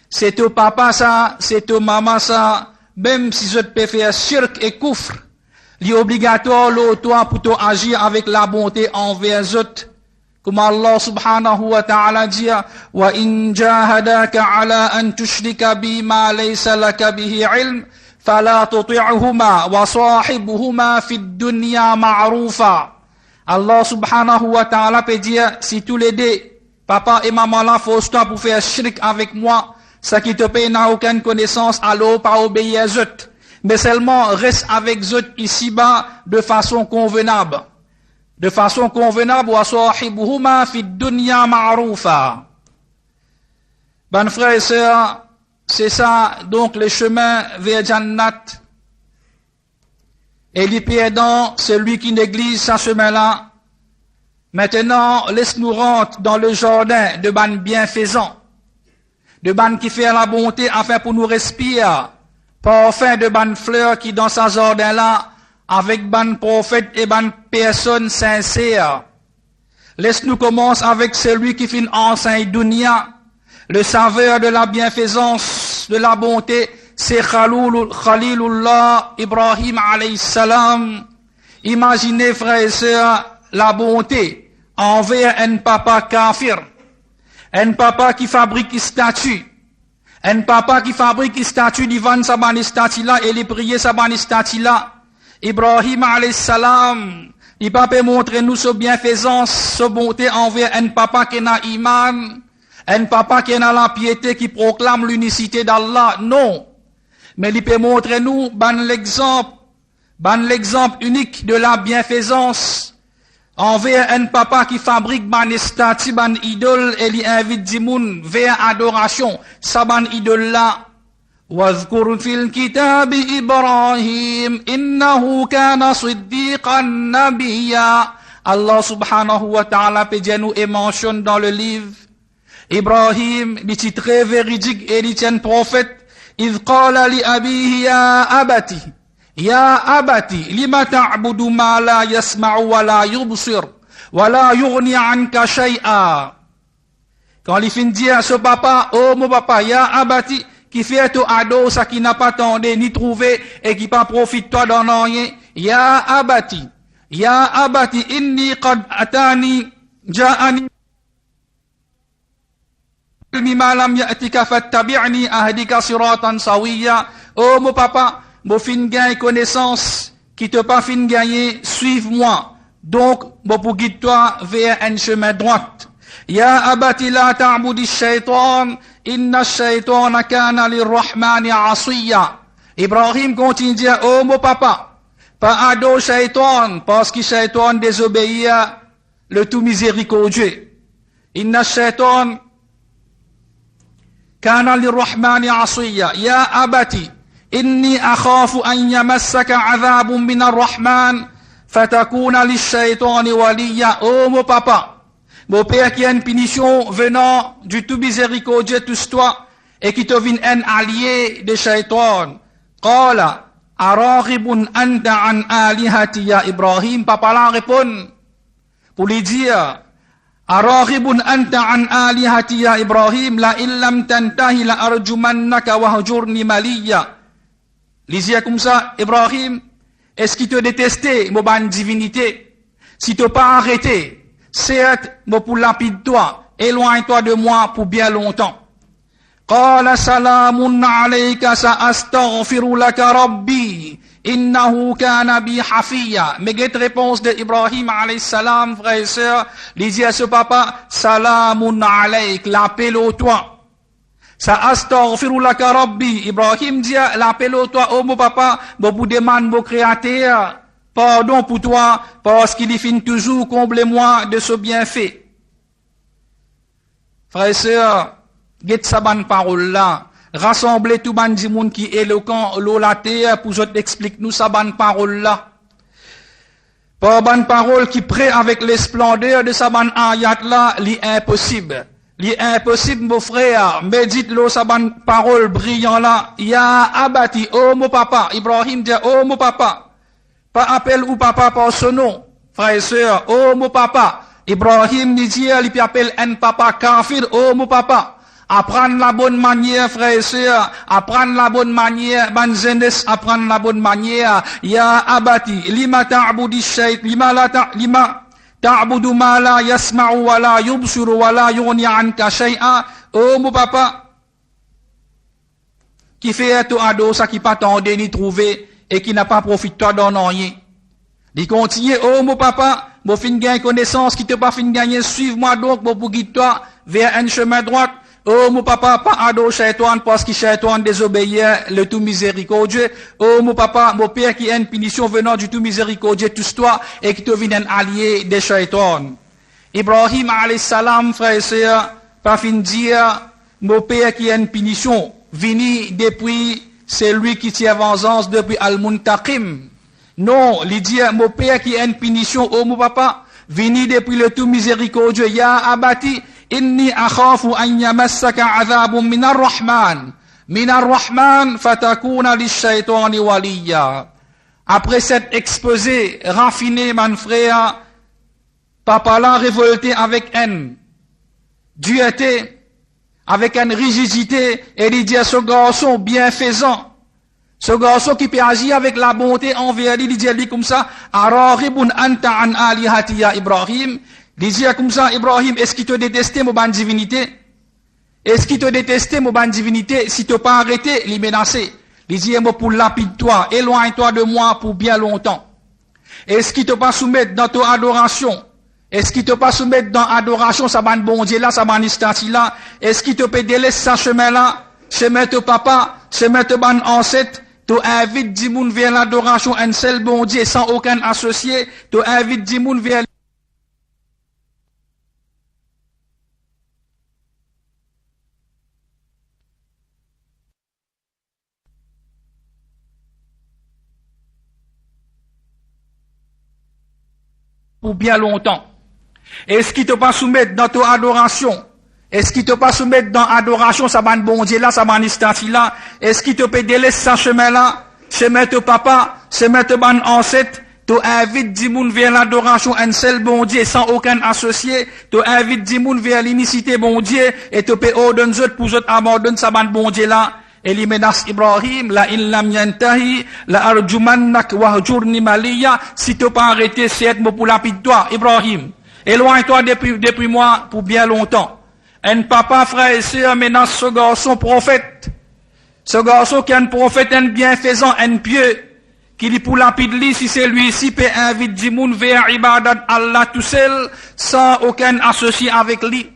C'est ton papa ça, c'est ton maman ça, même si je te faire shirk et kufr, il est obligatoire, toi, pour toi agir avec la bonté envers eux. Comme Allah subhanahu wa ta'ala dit, wa in jahadaka ala an tushrika bi ma laysa laka bihi ilm, fala tuti'huma wa sahibuhuma fid dunya ma'rufa. Allah subhanahu wa ta'ala peut dire, si tous les deux, papa et maman là, force-toi pour faire shirk avec moi, ça qui te paye n'a aucune connaissance, alors pas obéir à eux. Mais seulement reste avec eux ici-bas de façon convenable. De façon convenable, wa sahibuhuma fid dunya ma'rufa. Ben frères et sœurs, c'est ça, donc le chemin vers Jannat. Et les perdants, celui qui néglige ce chemin-là. Maintenant, laisse-nous rentrer dans le jardin de ban bienfaisant, de ban qui fait la bonté afin pour nous respirer, parfum de ban fleurs qui dans ce jardin-là, avec ban prophète et ban personne sincère. Laisse-nous commencer avec celui qui fait enseigne dunya, le saveur de la bienfaisance, de la bonté, c'est Khalilullah Ibrahim alayhi salam. Imaginez, frères et sœurs, la bonté envers un papa kafir, un papa qui fabrique une statue, un papa qui fabrique une statue devant sa bonne statue là et les prier sa bonne statue là. Ibrahim alayhi salam, il peut montrer nous sa bienfaisance, sa bonté envers un papa qui n'a iman, un papa qui n'a la piété, qui proclame l'unicité d'Allah. Non. Mais il peut montrer nous, l'exemple unique de la bienfaisance envers un papa qui fabrique ban statue, ban idole, et il invite du monde vers adoration, sa ban idole là. واذكر في الكتاب إبراهيم إنه كان صديقا نبيا. Allah subhanahu wa ta'ala peut dire nous et mentionne dans le livre Ibrahim, il est très véridique et il est un prophète. إذ قال لأبيه يا أبتي لما تعبد ما لا يسمع ولا يبصر ولا يغني عنك شيئا. Quand il finit de dire à ce papa, oh mon papa, ya abati, qui fait tout ado, ça qui n'a pas tendé ni trouvé et qui pas profite toi dans rien. Ya abati, inni qad atani, ja'ani, mimma lam ya'tika fattabi'ni ahdika siratan sawiya. Oh mon papa, mon fin gagne connaissance, qui te pas fin gagner, suive-moi. Donc, mon pour guide toi vers un chemin droit. Ya abati la ta'budi shaytan, inna shaytana kana lirrahmani asiya. Ibrahim continue de dire, oh mon papa, pas ado shaytan, parce que shaytan désobéit le tout miséricordieux. Inna shaytan kana lirrahmani asiya. Ya abati, inni akhafu an yamassaka adhabun min ar-rahman, fatakuna lish-shaytani waliya. Oh mon papa, mon père qui a une punition venant du tout miséricordieux, tous toi, et qui te vient un allié de shaitan. Qala, araribun anta an alihati ya Ibrahim. Papa là répond, pour lui dire, araribun anta an alihati ya Ibrahim, la illam tantahi la arjumannaka wahjurni maliya. Lisez comme ça, Ibrahim, est-ce qu'il te détestait, mon ban divinité? Si tu pas arrêté, certes, moi pour lapide-toi, éloigne-toi de moi pour bien longtemps. Qala salamun alayka sa'astaghfiru laka rabbi, innahu kana bi hafiya. Mais cette réponse de Ibrahim alayhi salam, frère et sœur, lisez à ce papa, salamun alayk, l'appel au toi. Sa'astaghfiru laka rabbi. Ibrahim dit, l'appel au toi, oh mon papa, moi pour demander mon créateur, pardon pour toi, parce qu'il y finit toujours, comble-moi de ce bienfait. Frères et sœurs, guette sa bonne parole là, rassemblez tout ban du monde qui est éloquent, l'eau la terre, pour que explique nous sa bonne parole là. Pas bonne parole qui prête avec les splendeurs de sa bonne ayat là, l'impossible. L'impossible, mon frère, médite-le sa bonne parole brillant là. Ya abati, oh mon papa. Ibrahim dit, oh mon papa. Pas appel ou papa par son nom. Frère et sœur, oh mon papa. Ibrahim dit, il appelle un papa kafir, oh mon papa. Apprendre la bonne manière, frères et sœurs. Apprendre la bonne manière, banzenes, apprendre la bonne manière. Ya abati, lima ta'budi shayt, lima ta'budu ma la yasma'u wa la yubsiru wa la yughni anka shay'a. Oh mon papa, qui fait tout ado, ça qui pas tendé ni trouvé, et qui n'a pas profité d'en rien. Il continue, oh mon papa, mon fin gagne connaissance, qui te pas fin gagner, suive-moi donc, pour guider toi vers un chemin droit. Oh mon papa, pas ado Shaitan, parce que Shaitan désobéir le tout miséricordieux. Oh mon papa, mon père qui a une punition venant du tout miséricordieux, touche-toi, et qui te vient un allié des Shaitan. Ibrahim alayhi salam, frère et sœur, pas fin dire, mon père qui a une punition, vini depuis, c'est lui qui tient vengeance depuis Al-Muntaqim. Non, il dit, mon père qui a une punition, oh mon papa, vini depuis le tout miséricordieux, ya abati, inni akhafu an yamassaka adhabun minar rahman, fatakuna lishaitani waliya. Après cet exposé raffiné, mon frère, papa l'a révolté avec haine, dureté, avec une rigidité, et il dit à ce garçon bienfaisant, ce garçon qui peut agir avec la bonté envers lui, il dit comme ça, Araribun anta an alihati ya Ibrahim. Il dit comme ça, Ibrahim, est-ce qu'il te détestait, mon ban divinité? Est-ce qu'il te détestait, mon ban divinité, si tu n'as pas arrêté, il menaçait? Il dit, moi, pour lapide-toi, éloigne-toi de moi pour bien longtemps. Est-ce qu'il te pas soumettre dans ton adoration? Est-ce qu'il te pas soumettre dans adoration, ça ban bon Dieu là, ça ban instanti là? Est-ce qu'il te peut délaisser sa chemin là? Chemin de papa, chemin de ban ancêtre? Tu invites 10 moun vers l'adoration, un seul bon Dieu, sans aucun associé. Tu invites 10 moun vers pour bien longtemps. Est-ce qu'il te pas soumettre dans ton adoration? Est-ce qu'il te pas soumettre dans adoration, ça ban bon Dieu là, ça ban instanti là? Est-ce qu'il te peut délaisser sa chemin là? Chemin de papa, chemin de ban ancêtre? Tu invites 10 moun vers l'adoration, un seul bon Dieu, sans aucun associé. Tu invites 10 moun vers l'inicité bon Dieu, et tu peux ordonner autres pour autres abandonner sa ban bon Dieu là. Et il menace Ibrahim, la illam yantahi, la arjumannak wahjurni maliya, si tu pas arrêté, c'est moi pour lapide toi, Ibrahim. Éloigne-toi depuis moi pour bien longtemps. Un papa, frère et sœur, menace ce garçon prophète. Ce garçon qui est un prophète, un bienfaisant, un pieux, qui dit pour lapide lui, si c'est lui-ci, peut inviter 10 moun vers ibadat Allah tout seul, sans aucun associé avec lui.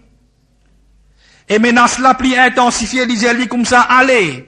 Et menace la plus intensifiée, disait-lui comme ça, allez,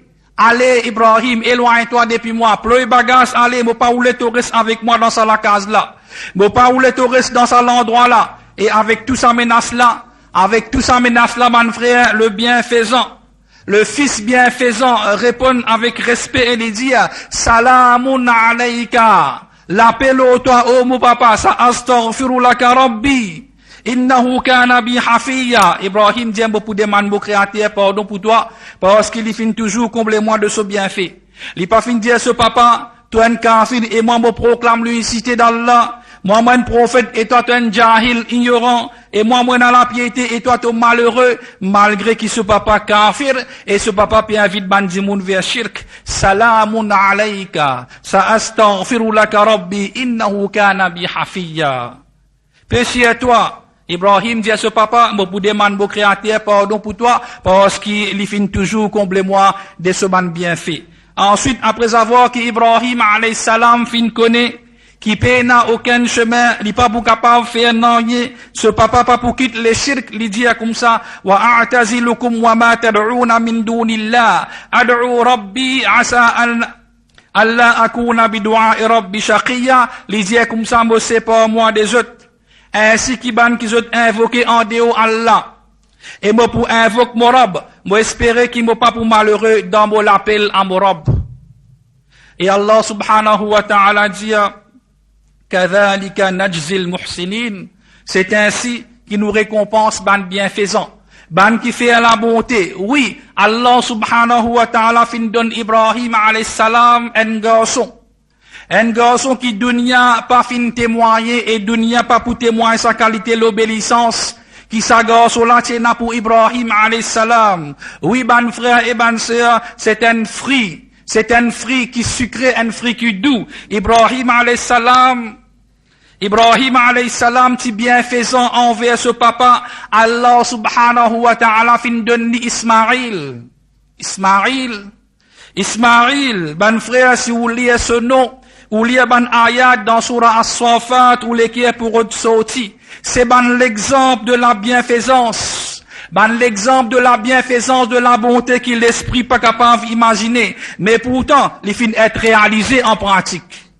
Ibrahim, éloigne-toi depuis moi, pleuille bagage, allez, moi pas où les touristes avec moi dans la case là, moi pas où les touristes dans l'endroit là, et avec tout ça menace là, mon frère, le bienfaisant, le fils bienfaisant répond avec respect et lui dit, salamun alayka, l'appel au toi, oh mon papa, sa astaghfiru laka rabbi. Innahu kana bi hafiya. Ibrahim dit pour demander mon créateur pardon pour toi parce qu'il finit toujours comble-moi de ce bienfait. Il pas fin dire ce papa, toi un kafir et moi me proclame l'unicité d'Allah. Moi un prophète et toi tu un jahil ignorant et moi dans la piété et toi tu malheureux malgré que ce papa kafir et ce papa puis invite bandi moun vers shirk. Salamun alayka sa astaghfiru laka rabbi innahu kana bi hafiya. Péché à toi. Ibrahim dit à ce papa, moi pour demander mon créateur pardon pour toi, parce qu'il finit toujours comble-moi de ce ban bienfait. Ensuite, après avoir qu'Ibrahim alayhi salam fin connaît, qui paie n'a aucun chemin, il pas pour capable faire rien, ce papa pas pour quitter les shirk, il dit comme ça, wa a'tazilukum wa ma tad'una min dunillah, ad'u rabbi asa an Allah akuna bi du'a rabbi shaqiya, il dit comme ça, moi c'est pas moi des autres. Ainsi qui ban qui ont invoqué en dehors Allah. Et moi pour invoquer mon rob, moi espérer qu'il m'a pas pour malheureux dans mon appel à mon rob. Et Allah subhanahu wa ta'ala dit, kadhalika najzil muhsinin. C'est ainsi qu'il nous récompense ban bienfaisant. Ban qui fait la bonté. Oui, Allah subhanahu wa ta'ala fin donne Ibrahim alayhi salam un garçon. Un garçon qui dunya pas fin témoigner et dunya pas pour témoigner sa qualité l'obéissance. Qui sa garçon là tiena pour Ibrahim alayhi salam. Oui, ban frère et ban sœur, c'est un fruit. C'est un fruit qui sucré, un fruit qui doux. Ibrahim alayhi salam, ti bienfaisant envers ce papa, Allah subhanahu wa ta'ala fin donne Ismaïl. Ismaïl, ban frère, si vous lisez ce nom, ou lisez ban ayat dans surah As-Safat, ou l'équipe pour ressortir, c'est ban l'exemple de la bienfaisance. L'exemple de la bienfaisance, de la bonté que l'esprit pas capable d'imaginer. Mais pourtant, il finit être réalisé en pratique.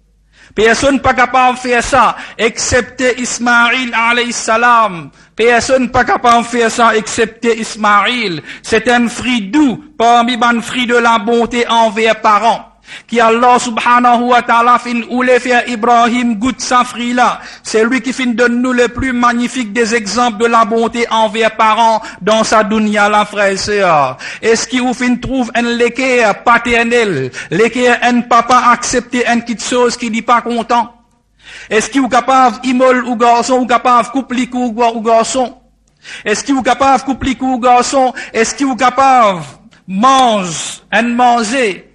Personne pas capable de faire ça, excepté Ismaïl alayhi salam. Personne pas capable de faire ça, excepté Ismaïl. C'est un fruit doux, parmi les fruits de la bonté envers parents. Qui Allah subhanahu wa ta'ala fin ou les faire Ibrahim goûte sa fruit là. C'est lui qui fin donne nous le plus magnifique des exemples de la bonté envers parents dans sa dunya la frère et sœur. Est-ce qu'il vous fin trouve un l'équerre paternel, l'équerre un papa accepter une petite chose qui dit pas content? Est-ce qu'il vous capable immol ou garçon ou capable couple ou garçon? Est-ce qu'il vous capable couple ou garçon? Est-ce qu'il vous capable manger?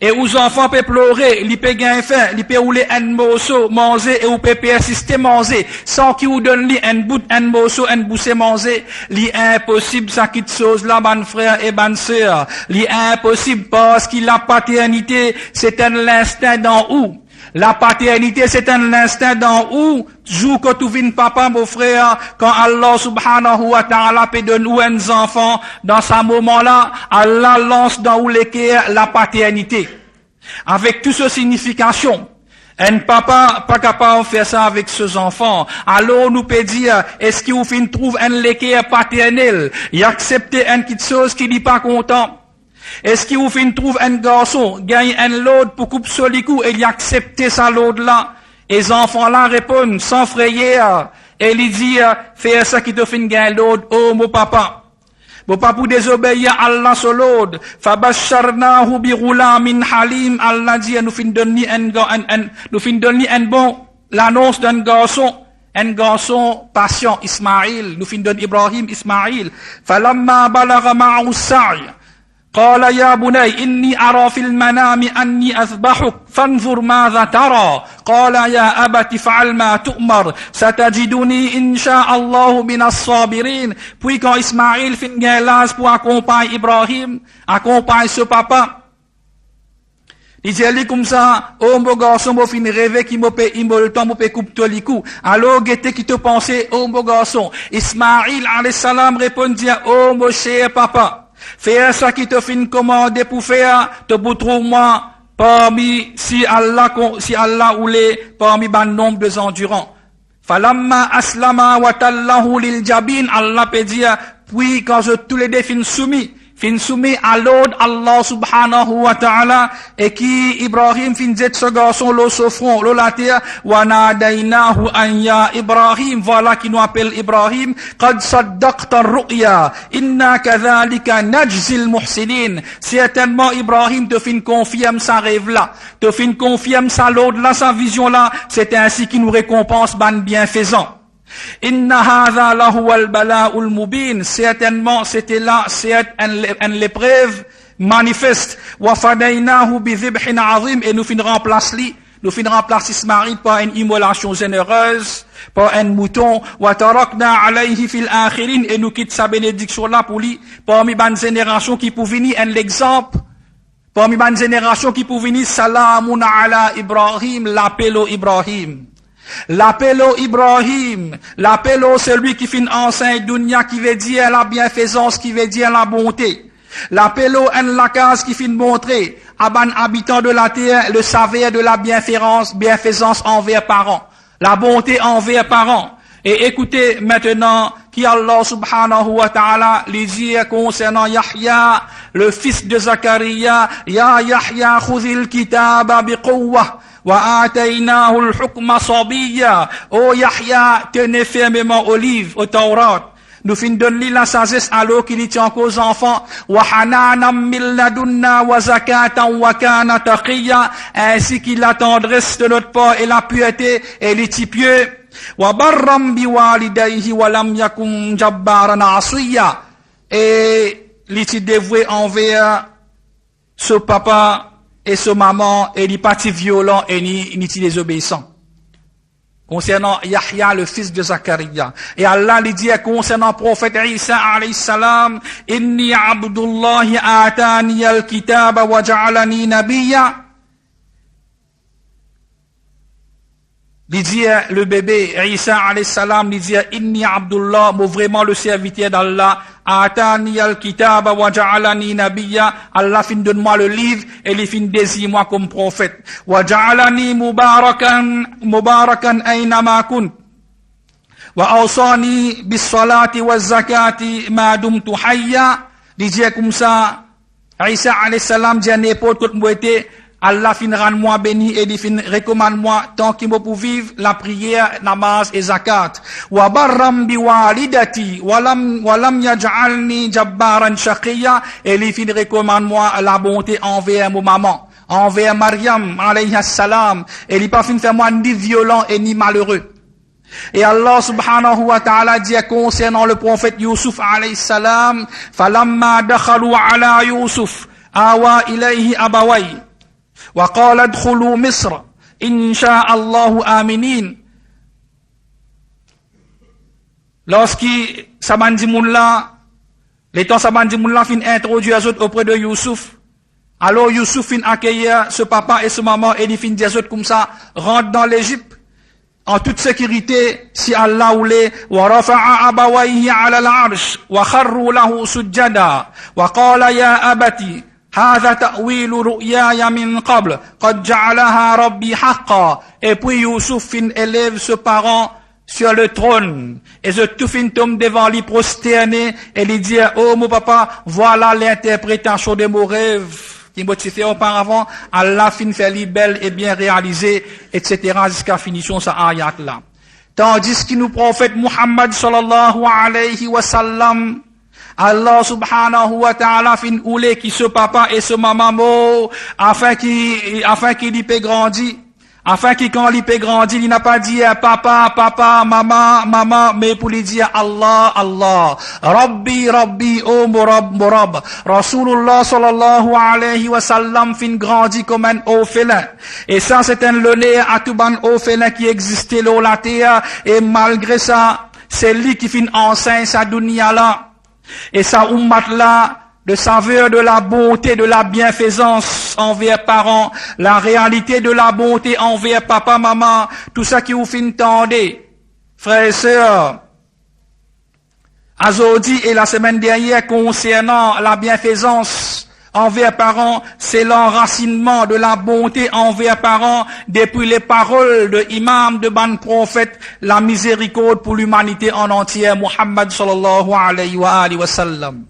Et aux enfants peuvent pleurer, ils peuvent gagner faim, ils peuvent rouler un morceau, manger, et vous pouvez persister manger, sans qu'ils vous donnent un bout, un morceau, un boussé manger. C'est impossible, ça quitte chose là, ban frère et ban sœur. C'est impossible parce que la paternité, c'est un instinct d'en haut. La paternité, c'est un instinct d'en haut. Jour que tu viens papa, mon frère, quand Allah subhanahu wa ta'ala peut donner aux enfants, dans ce moment-là, Allah lance dans où l'équerre la paternité. Avec toute cette signification. Un papa pas capable de faire ça avec ses enfants. Alors nous peut dire, est-ce qu'il vous fin trouve un l'équerre paternel? Il accepte une petite chose qui n'est pas content. Est-ce qu'il vous fin trouve un garçon, gagne un load pour couper sur les coups et il accepte sa load là? Et les enfants là répondent sans frayeur. Et il dit, fais ça qui te fin gagner load, oh mon papa. Mon papa pour désobéir à Allah sur load. Fabasharnahu bi ghulamin halim. Allah dit, nous fin donner un bon, l'annonce d'un garçon. Un garçon patient, Ismaïl. Nous fin donner Ibrahim, Ismaïl. Falamma balagha ma'u sa'i. قال يا بني إني أرى في المنام أني أذبحك فانظر ماذا ترى قال يا أبت فعل ما تؤمر ستجدني إن شاء الله من الصابرين. Puis quand Ismaïl fin l'âge pour accompagner Ibrahim, accompagner ce papa, il dit comme ça, oh mon garçon, mon fin rêver qui m'a fait le temps, m'a fait couper les coups. Alors, guettez qui te pensait, oh mon garçon. Ismaïl alayhi salam répondit, oh mon cher papa. Fais ça qui te fin commander pour faire, te trouve-moi parmi, si Allah voulait, parmi ban nombre de endurants. Falamma aslama wa tallahu lil jabin, Allah peut dire, puis quand tous les deux fin soumis à l'ordre Allah subhanahu wa ta'ala, et qui Ibrahim fin dit ce garçon l'eau s'offrant, l'eau la terre, wa nadainahu an ya Ibrahim, voilà qui nous appelle Ibrahim, qad saddaqta ar-ru'ya, inna kadhalika najzil muhsinin. Certainement Ibrahim te fin confirme sa rêve là, te fin confirme sa l'ordre là, sa vision là, c'est ainsi qu'il nous récompense ban bienfaisant. Inna hadha lahu al-bala'ul mubin. Certainement, c'était là, c'est une l'épreuve manifeste. Wa fadaynahu bi dhibhin azim. Et nous fin remplace Ismaïl par une immolation généreuse, par un mouton. Wa tarakna alayhi fil akhirin. Et nous quitte sa bénédiction là pour lui, parmi ban génération qui pour venir un l'exemple. Parmi ban génération qui pour venir salamun ala Ibrahim, l'appelo Ibrahim. L'appelo Ibrahim, l'appelo celui qui fin enseigne dunya qui veut dire la bienfaisance, qui veut dire la bonté. L'appelo en la case qui fin montrer à ban habitant de la terre le savoir de la bienfaisance envers parents, la bonté envers parents. Et écoutez maintenant qui Allah subhanahu wa ta'ala les dit concernant Yahya, le fils de Zacharia, Ya Yahya khudhil kitaba biquwwah. Wa ataynahu al-hukma sabiyya. Oh Yahya, tenez fermement au livre, au Taurat. nous fin donner la sagesse alors qu'il tient aux enfants. Wa hananam min ladunna wa zakatan wa kana taqiya, ainsi qu'il la tendresse de notre part et la pureté et les pieux. Wa barram bi walidayhi wa lam yakun jabbaran asiya, et l'iti dévoué envers ce papa et ce maman, et ni pas violent et ni désobéissant. Concernant Yahya, le fils de Zacharia. Et Allah lui dit concernant le prophète Isa alayhi salam, Inni abdullahi atani al-kitaba wa ja'alani nabiyya. Il dit, le bébé, Isa alayhi salam, il dit, Inni Abdullah, moi vraiment le serviteur d'Allah, Atani al-kitaba wa ja'alani nabiyya, Allah fin donne-moi le livre, et il fin désigne moi comme prophète. Wa ja'alani mubarakan aynama kunt. Wa awsani bis salati wa zakati ma dumtu hayya. Il dit comme ça, Isa alayhi salam dit à n'importe quoi moi était, Allah fin rend moi béni et il fin recommande moi tant qu'il me pour vivre la prière, namaz et zakat. Wa barram bi walidati wa lam yaj'alni jabbaran shaqiya, et il fin recommande moi la bonté envers mon maman, envers Maryam alayhi salam, et il pas fin faire moi ni violent et ni malheureux. Et Allah subhanahu wa ta'ala dit concernant le prophète Yusuf alayhi salam, falamma dakhalu ala Yusuf awa ilayhi abaway wa qala adkhulu Misr insha Allahu aminin. Lorsqu'il Sabandi Moula, les temps Sabandi Moula fin introduit Azot auprès de Youssouf, alors Youssouf fin accueillir ce papa et ce maman et il fin dire comme ça, rentre dans l'Égypte en toute sécurité si Allah voulait. Wa rafa'a abawayhi 'ala al-'arsh wa kharru lahu sujjada wa qala ya abati هذا تأويل رؤياي من قبل قد جعلها ربي حقا. Et puis Youssouf fin élève ce parent sur le trône et ce tout fin tombe devant lui prosterné et lui dit, oh mon papa, voilà l'interprétation de mon rêve qui m'a fait auparavant. Allah fin fait lui belle et bien réalisé, etc. jusqu'à finition sa ayat là. Tandis que nous prophète Muhammad sallallahu alayhi wa sallam, Allah subhanahu wa ta'ala fin oulé qui ce papa et ce maman afin qu'il y peut grandir, afin qu'il quand il peut grandir, il n'a pas dit papa, maman, mais pour lui dire Allah, Rabbi, oh Morab. Rasulullah sallallahu alayhi wa sallam fin grandi comme un orphelin. Et ça c'est un lené à tout ban orphelin qui existait là la terre, et malgré ça, c'est lui qui fin enseigne sa dunya là. Et ça ummat là, de saveur de la bonté, de la bienfaisance envers parents, la réalité de la bonté envers papa, maman, tout ça qui vous fin tendez, frères et sœurs. Azodi et la semaine dernière concernant la bienfaisance envers parents, c'est l'enracinement de la bonté envers parents depuis les paroles de imam, de ban prophète, la miséricorde pour l'humanité en entière, Muhammad sallallahu alayhi wa sallam.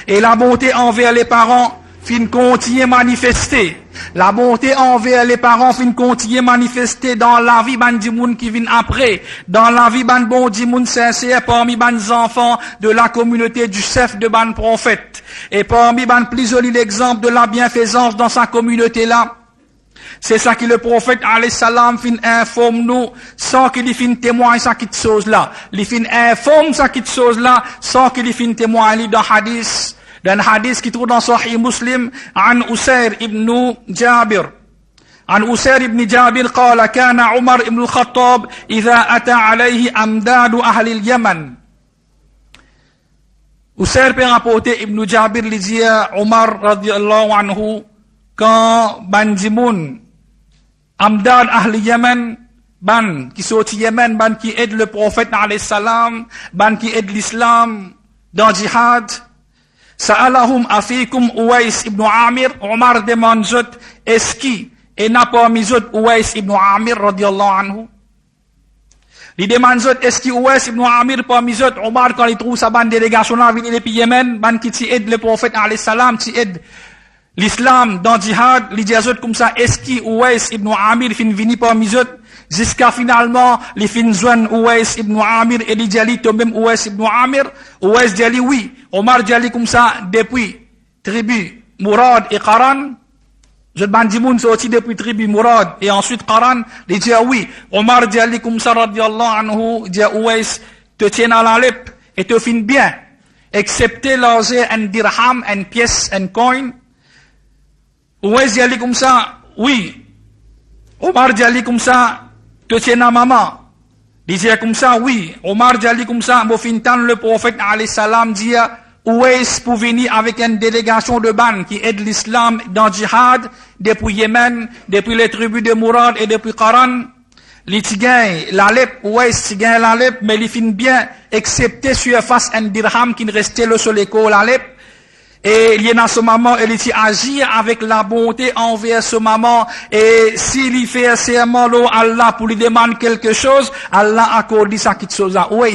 Et la bonté envers les parents fin continue manifester. La bonté envers les parents fin continue manifester dans la vie ban di moun qui vient après, dans la vie ban bon di moun sincère parmi ban enfants de la communauté du chef de ban prophète. Et parmi ban plus joli l'exemple de la bienfaisance dans sa communauté là. C'est ça que le prophète alayhi salam fin informe nous sans qu'il fin témoigne ça cette chose là. Il fin informe ça cette chose là sans qu'il fin témoigne dans hadith. Dans un hadith qui trouve dans Sahih Muslim, عن أسير ابن جابر. عن أسير ابن جابر قال كان عمر ابن الخطاب إذا أتى عليه أمداد أهل اليمن. Usair peut rapporter Ibn Jabir lui dit Omar radiallahu anhu quand ban dimoun Amdad Ahli Yemen ban qui sorti Yemen ban qui aide le prophète alayhi salam ban qui aide l'islam dans jihad. Sa'alahum afikum Uwais ibn Amir. Omar demande est-ce qui et n'a pas mis Uwais ibn Amir radiallahu anhu. Il demande est-ce que Uwais ibn Amir pas mis Omar quand il trouve sa bande délégation là venir depuis Yémen, ban qui aide le prophète alayhi salam, qui aide l'islam dans jihad, il dit comme ça est-ce que Uwais ibn Amir fin vini pas mis Jusqu'à finalement, les fins joignent Ouais ibn Amir et les dit toi même Ouais ibn Amir. Ouais dit oui. Omar dit comme ça depuis tribu Mourad et Qaran. Je demande moun sorti depuis tribu Mourad et ensuite Qaran. Il dit oui. Omar dit comme ça radiyallahu anhu dit Ouais te tiens à la lèpre et te fin bien. Excepté l'argent un dirham, une pièce, un coin. Ouais dit comme ça oui. Omar dit comme ça te tiens à maman. Il dit comme ça, oui. Omar dit comme ça, le prophète, alayhi salam, dit, Ouais pour venir avec une délégation de ban qui aide l'islam dans le djihad, depuis Yémen, depuis les tribus de Mourad et depuis Qaran. Les tigans, l'Alep, Ouais tigans l'Alep, mais ils finissent bien, excepté sur face un dirham qui ne restait le sur l'école l'Alep. Et il y a en ce moment, il dit agir avec la bonté envers ce moment. Et s'il fait serment Allah pour lui demander quelque chose, Allah accorde ça quelque chose à Ouais.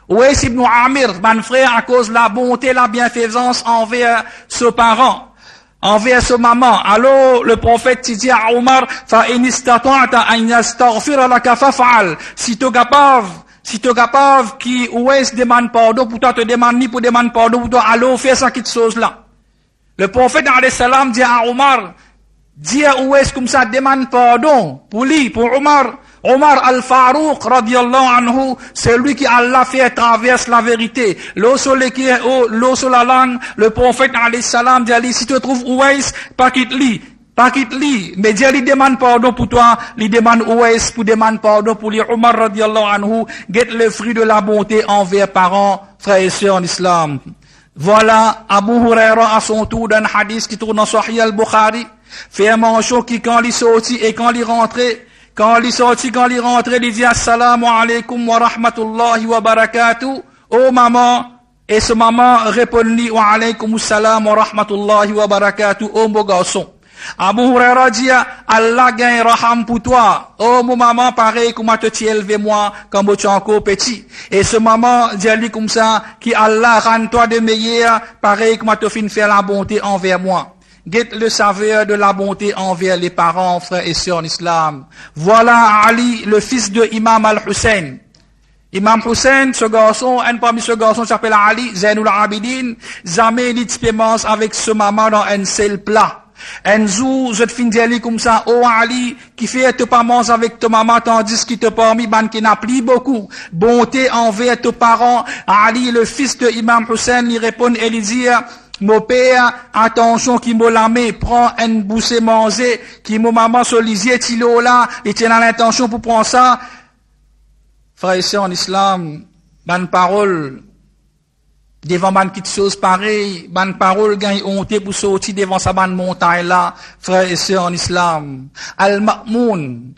Ouais ibn Amir, mon frère, à cause de la bonté, la bienfaisance envers ce parent, envers ce maman. Alors, le prophète dit à Omar, fa in istata'ta an yastaghfira laka fa'al. Si tu es capable, qui Ouais demande pardon pour toi, te demande ni pour demander pardon pour toi, alors fais ça quelque chose là. Le prophète alayhi salam dit à Omar, dit à Ouais comme ça, demande pardon pour lui, pour Omar. Omar al-Farouq, radiyallahu anhu, c'est lui qui Allah fait traverse la vérité. L'eau sur la langue, le prophète alayhi salam dit, si tu trouves Ouais, pas quitte-lui. Mais Dieu lui demande pardon pour toi, lui demande Ouais pour demander pardon pour lui. Omar radiyallahu anhu, get le fruit de la bonté envers parents, frères et sœurs en islam. Voilà, Abu Huraira à son tour d'un hadith qui tourne dans Sahih al-Bukhari, fait un manchon qui quand il sortit et quand il rentrait, il dit assalamu alaikum wa rahmatullahi wa barakatuh. Oh maman, et ce maman répondit wa alaikum salam wa rahmatullahi wa barakatuh. Oh mon garçon. Abu Huraira dit, Allah gagne raham pour toi. Oh mon maman, pareil, comment te élevé moi, quand tu es encore petit. Et ce maman dit comme ça, qui Allah rend toi de meilleur, pareil, comment te fin faire la bonté envers moi. Guette le saveur de la bonté envers les parents, frères et sœurs en islam. Voilà Ali, le fils de Imam al-Hussein. Imam Hussein, ce garçon, un parmi ce garçon s'appelle Ali, Zainul Abidin, jamais l'expérience avec ce maman dans un seul plat. Un jour, je te finis dire comme ça, oh Ali, qui fait te pas manger avec ta maman, tandis qu'il te permis, ban qui n'a plus beaucoup. Bonté envers tes parents. Ali, le fils de Imam Hussein, il répond et il dit, mon père, attention, qui m'a lamé, prend une boussée manger, qui m'a maman se lisier, tilo là, et tient l'intention pour prendre ça. Frère et sœurs en islam, bonne parole, devant bonne petite chose pareille, bonne parole, gagne honte pour sortir devant sa bonne montagne là, frère et sœurs en islam. Al-Ma'moun,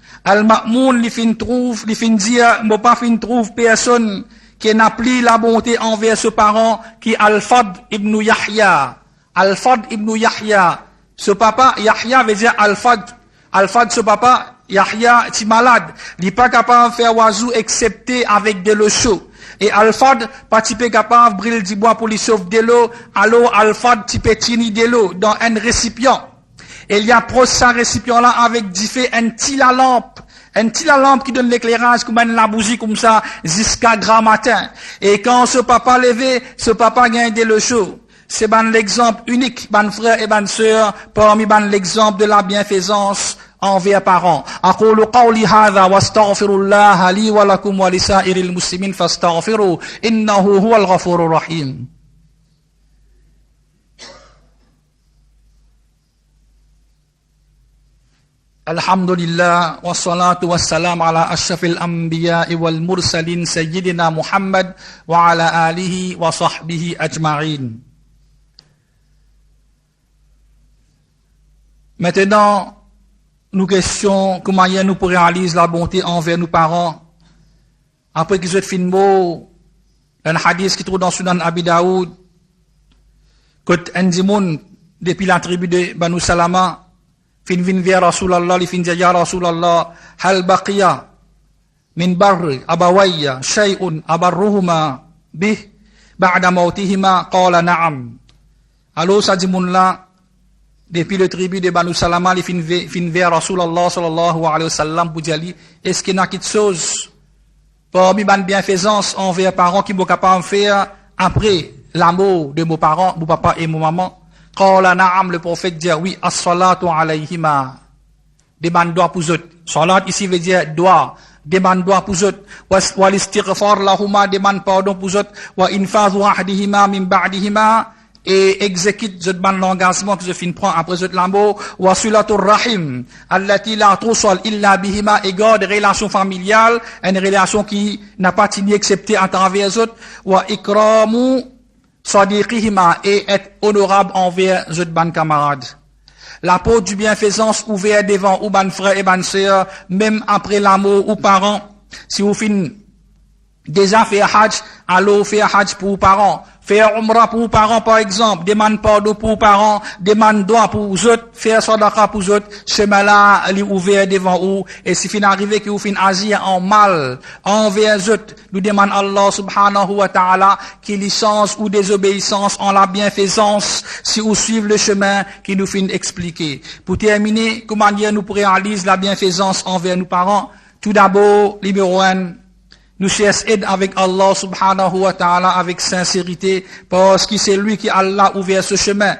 li fin dire, moi pas fin trouve personne, qui n'a plus la bonté envers ce parent, qui Al-Fadl ibn Yahya. Al-Fadl ibn Yahya. Ce papa, Yahya veut dire Al-Fadl. Al-Fadl, ce papa, Yahya, tu malade. Il n'est pas capable de faire oiseau excepté avec de l'eau chaude. Et Al-Fadl, pas capable de brûler du bois pour lui sauver de l'eau. Alors Al-Fadl, tu peux tenir de l'eau dans un récipient. Et il y a proche ça récipient là avec un petit la lampe. Un petit la lampe qui donne l'éclairage comme la bougie comme ça jusqu'à grand matin. Et quand ce papa levé, ce papa gagne de l'eau chaud. C'est l'exemple unique, frère et sœur, parmi l'exemple de la bienfaisance envers parents. أقول قولي هذا واستغفر الله لي ولكم ولسائر المسلمين فاستغفروا إنه هو الغفور الرحيم. Alhamdulillah, wassalatu wassalam ala ashrafil anbiya'i wal mursalin sayyidina Muhammad wa ala alihi wa sahbihi ajma'in. Maintenant, nous questions comment nous pour réaliser la bonté envers nos parents. Après qu'ils aient fait un hadith qui trouve dans Sunan Abi Daoud, que un dimoun depuis la tribu de Banu Salama, fin vers Rasulallah, li fin dire ya Rasulallah, hal baqiya min barri abawayya shay'un abarruhuma bih ba'da mautihima qala na'am. Alors ça dit moun là, Depuis le tribu de Banu Salama, il fin vers Rasulallah sallallahu alayhi wa sallam pour dire, est-ce qu'il y a quelque chose parmi ban bienfaisance envers parents qui sont capables de faire après l'amour de mes parents, mon papa et mon maman? Qala na'am, le prophète dit oui, as-salatu alayhima. Demande doigt pour eux. Salat ici veut dire doigt. Demande doigt pour eux. Wa l'istighfar lahuma, demande pardon pour eux. Wa infazu ahdihima min ba'dihima. Et exécute ce ban l'engagement que je fin prend après ce l'amour. Wa sulatur rahim. Allati la tusal illa bihima. Et garde relation familiale. Une relation qui n'a pas tenu accepté à travers eux. Wa ikramu sadiqihima. Et être honorable envers eux ban camarades. La porte du bienfaisance ouverte devant ou ban frère et ban sœur, même après l'amour ou parents. Si vous fin déjà faire hajj, allô faire hajj pour vos parents. Faire umrah pour vos parents, par exemple. Demande pardon pour vos parents. Demande droit pour vous autres. Faire sadaqa pour vous autres. Chemin-là, il est ouvert devant vous. Et si fin arrivé que vous fin agir en mal envers eux, nous demandons Allah subhanahu wa ta'ala qu'il licence ou désobéissance en la bienfaisance si vous suivez le chemin qui nous fin expliquer. Pour terminer, comment dire nous réaliser la bienfaisance envers nos parents? Tout d'abord, numéro 1, nous cherchons aide avec Allah subhanahu wa ta'ala avec sincérité parce que c'est lui qui Allah ouvert ce chemin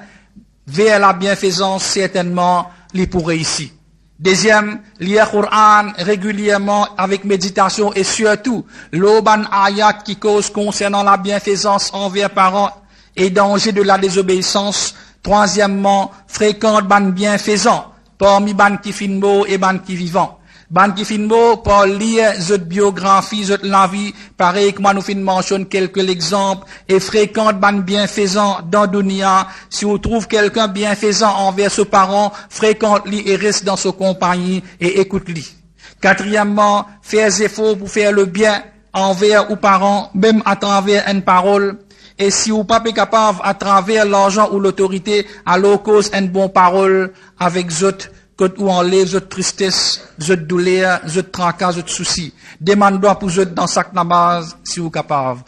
vers la bienfaisance, certainement, il pourrait ici. Deuxième, lire Coran régulièrement avec méditation et surtout, l'oban ayat qui cause concernant la bienfaisance envers parents et danger de la désobéissance. Troisièmement, fréquente ban bienfaisant parmi ban qui finmo et ban qui vivant. Ban qui finmo pour lire cette biographie, cette la vie, pareil que moi nous fin mentionne quelques exemples et fréquente ban bienfaisant dans dunya. Si vous trouvez quelqu'un bienfaisant envers ses parents, fréquente-lui et reste dans sa compagnie et écoute-lui. Quatrièmement, faire efforts pour faire le bien envers aux parents, même à travers une parole. Et si vous pas capable à travers l'argent ou l'autorité, alors cause une bonne parole avec eux, que ou enlève votre tristesse, votre douleur, votre tracas, votre souci. Demande-toi pour eux dans chaque namaz, si vous capable.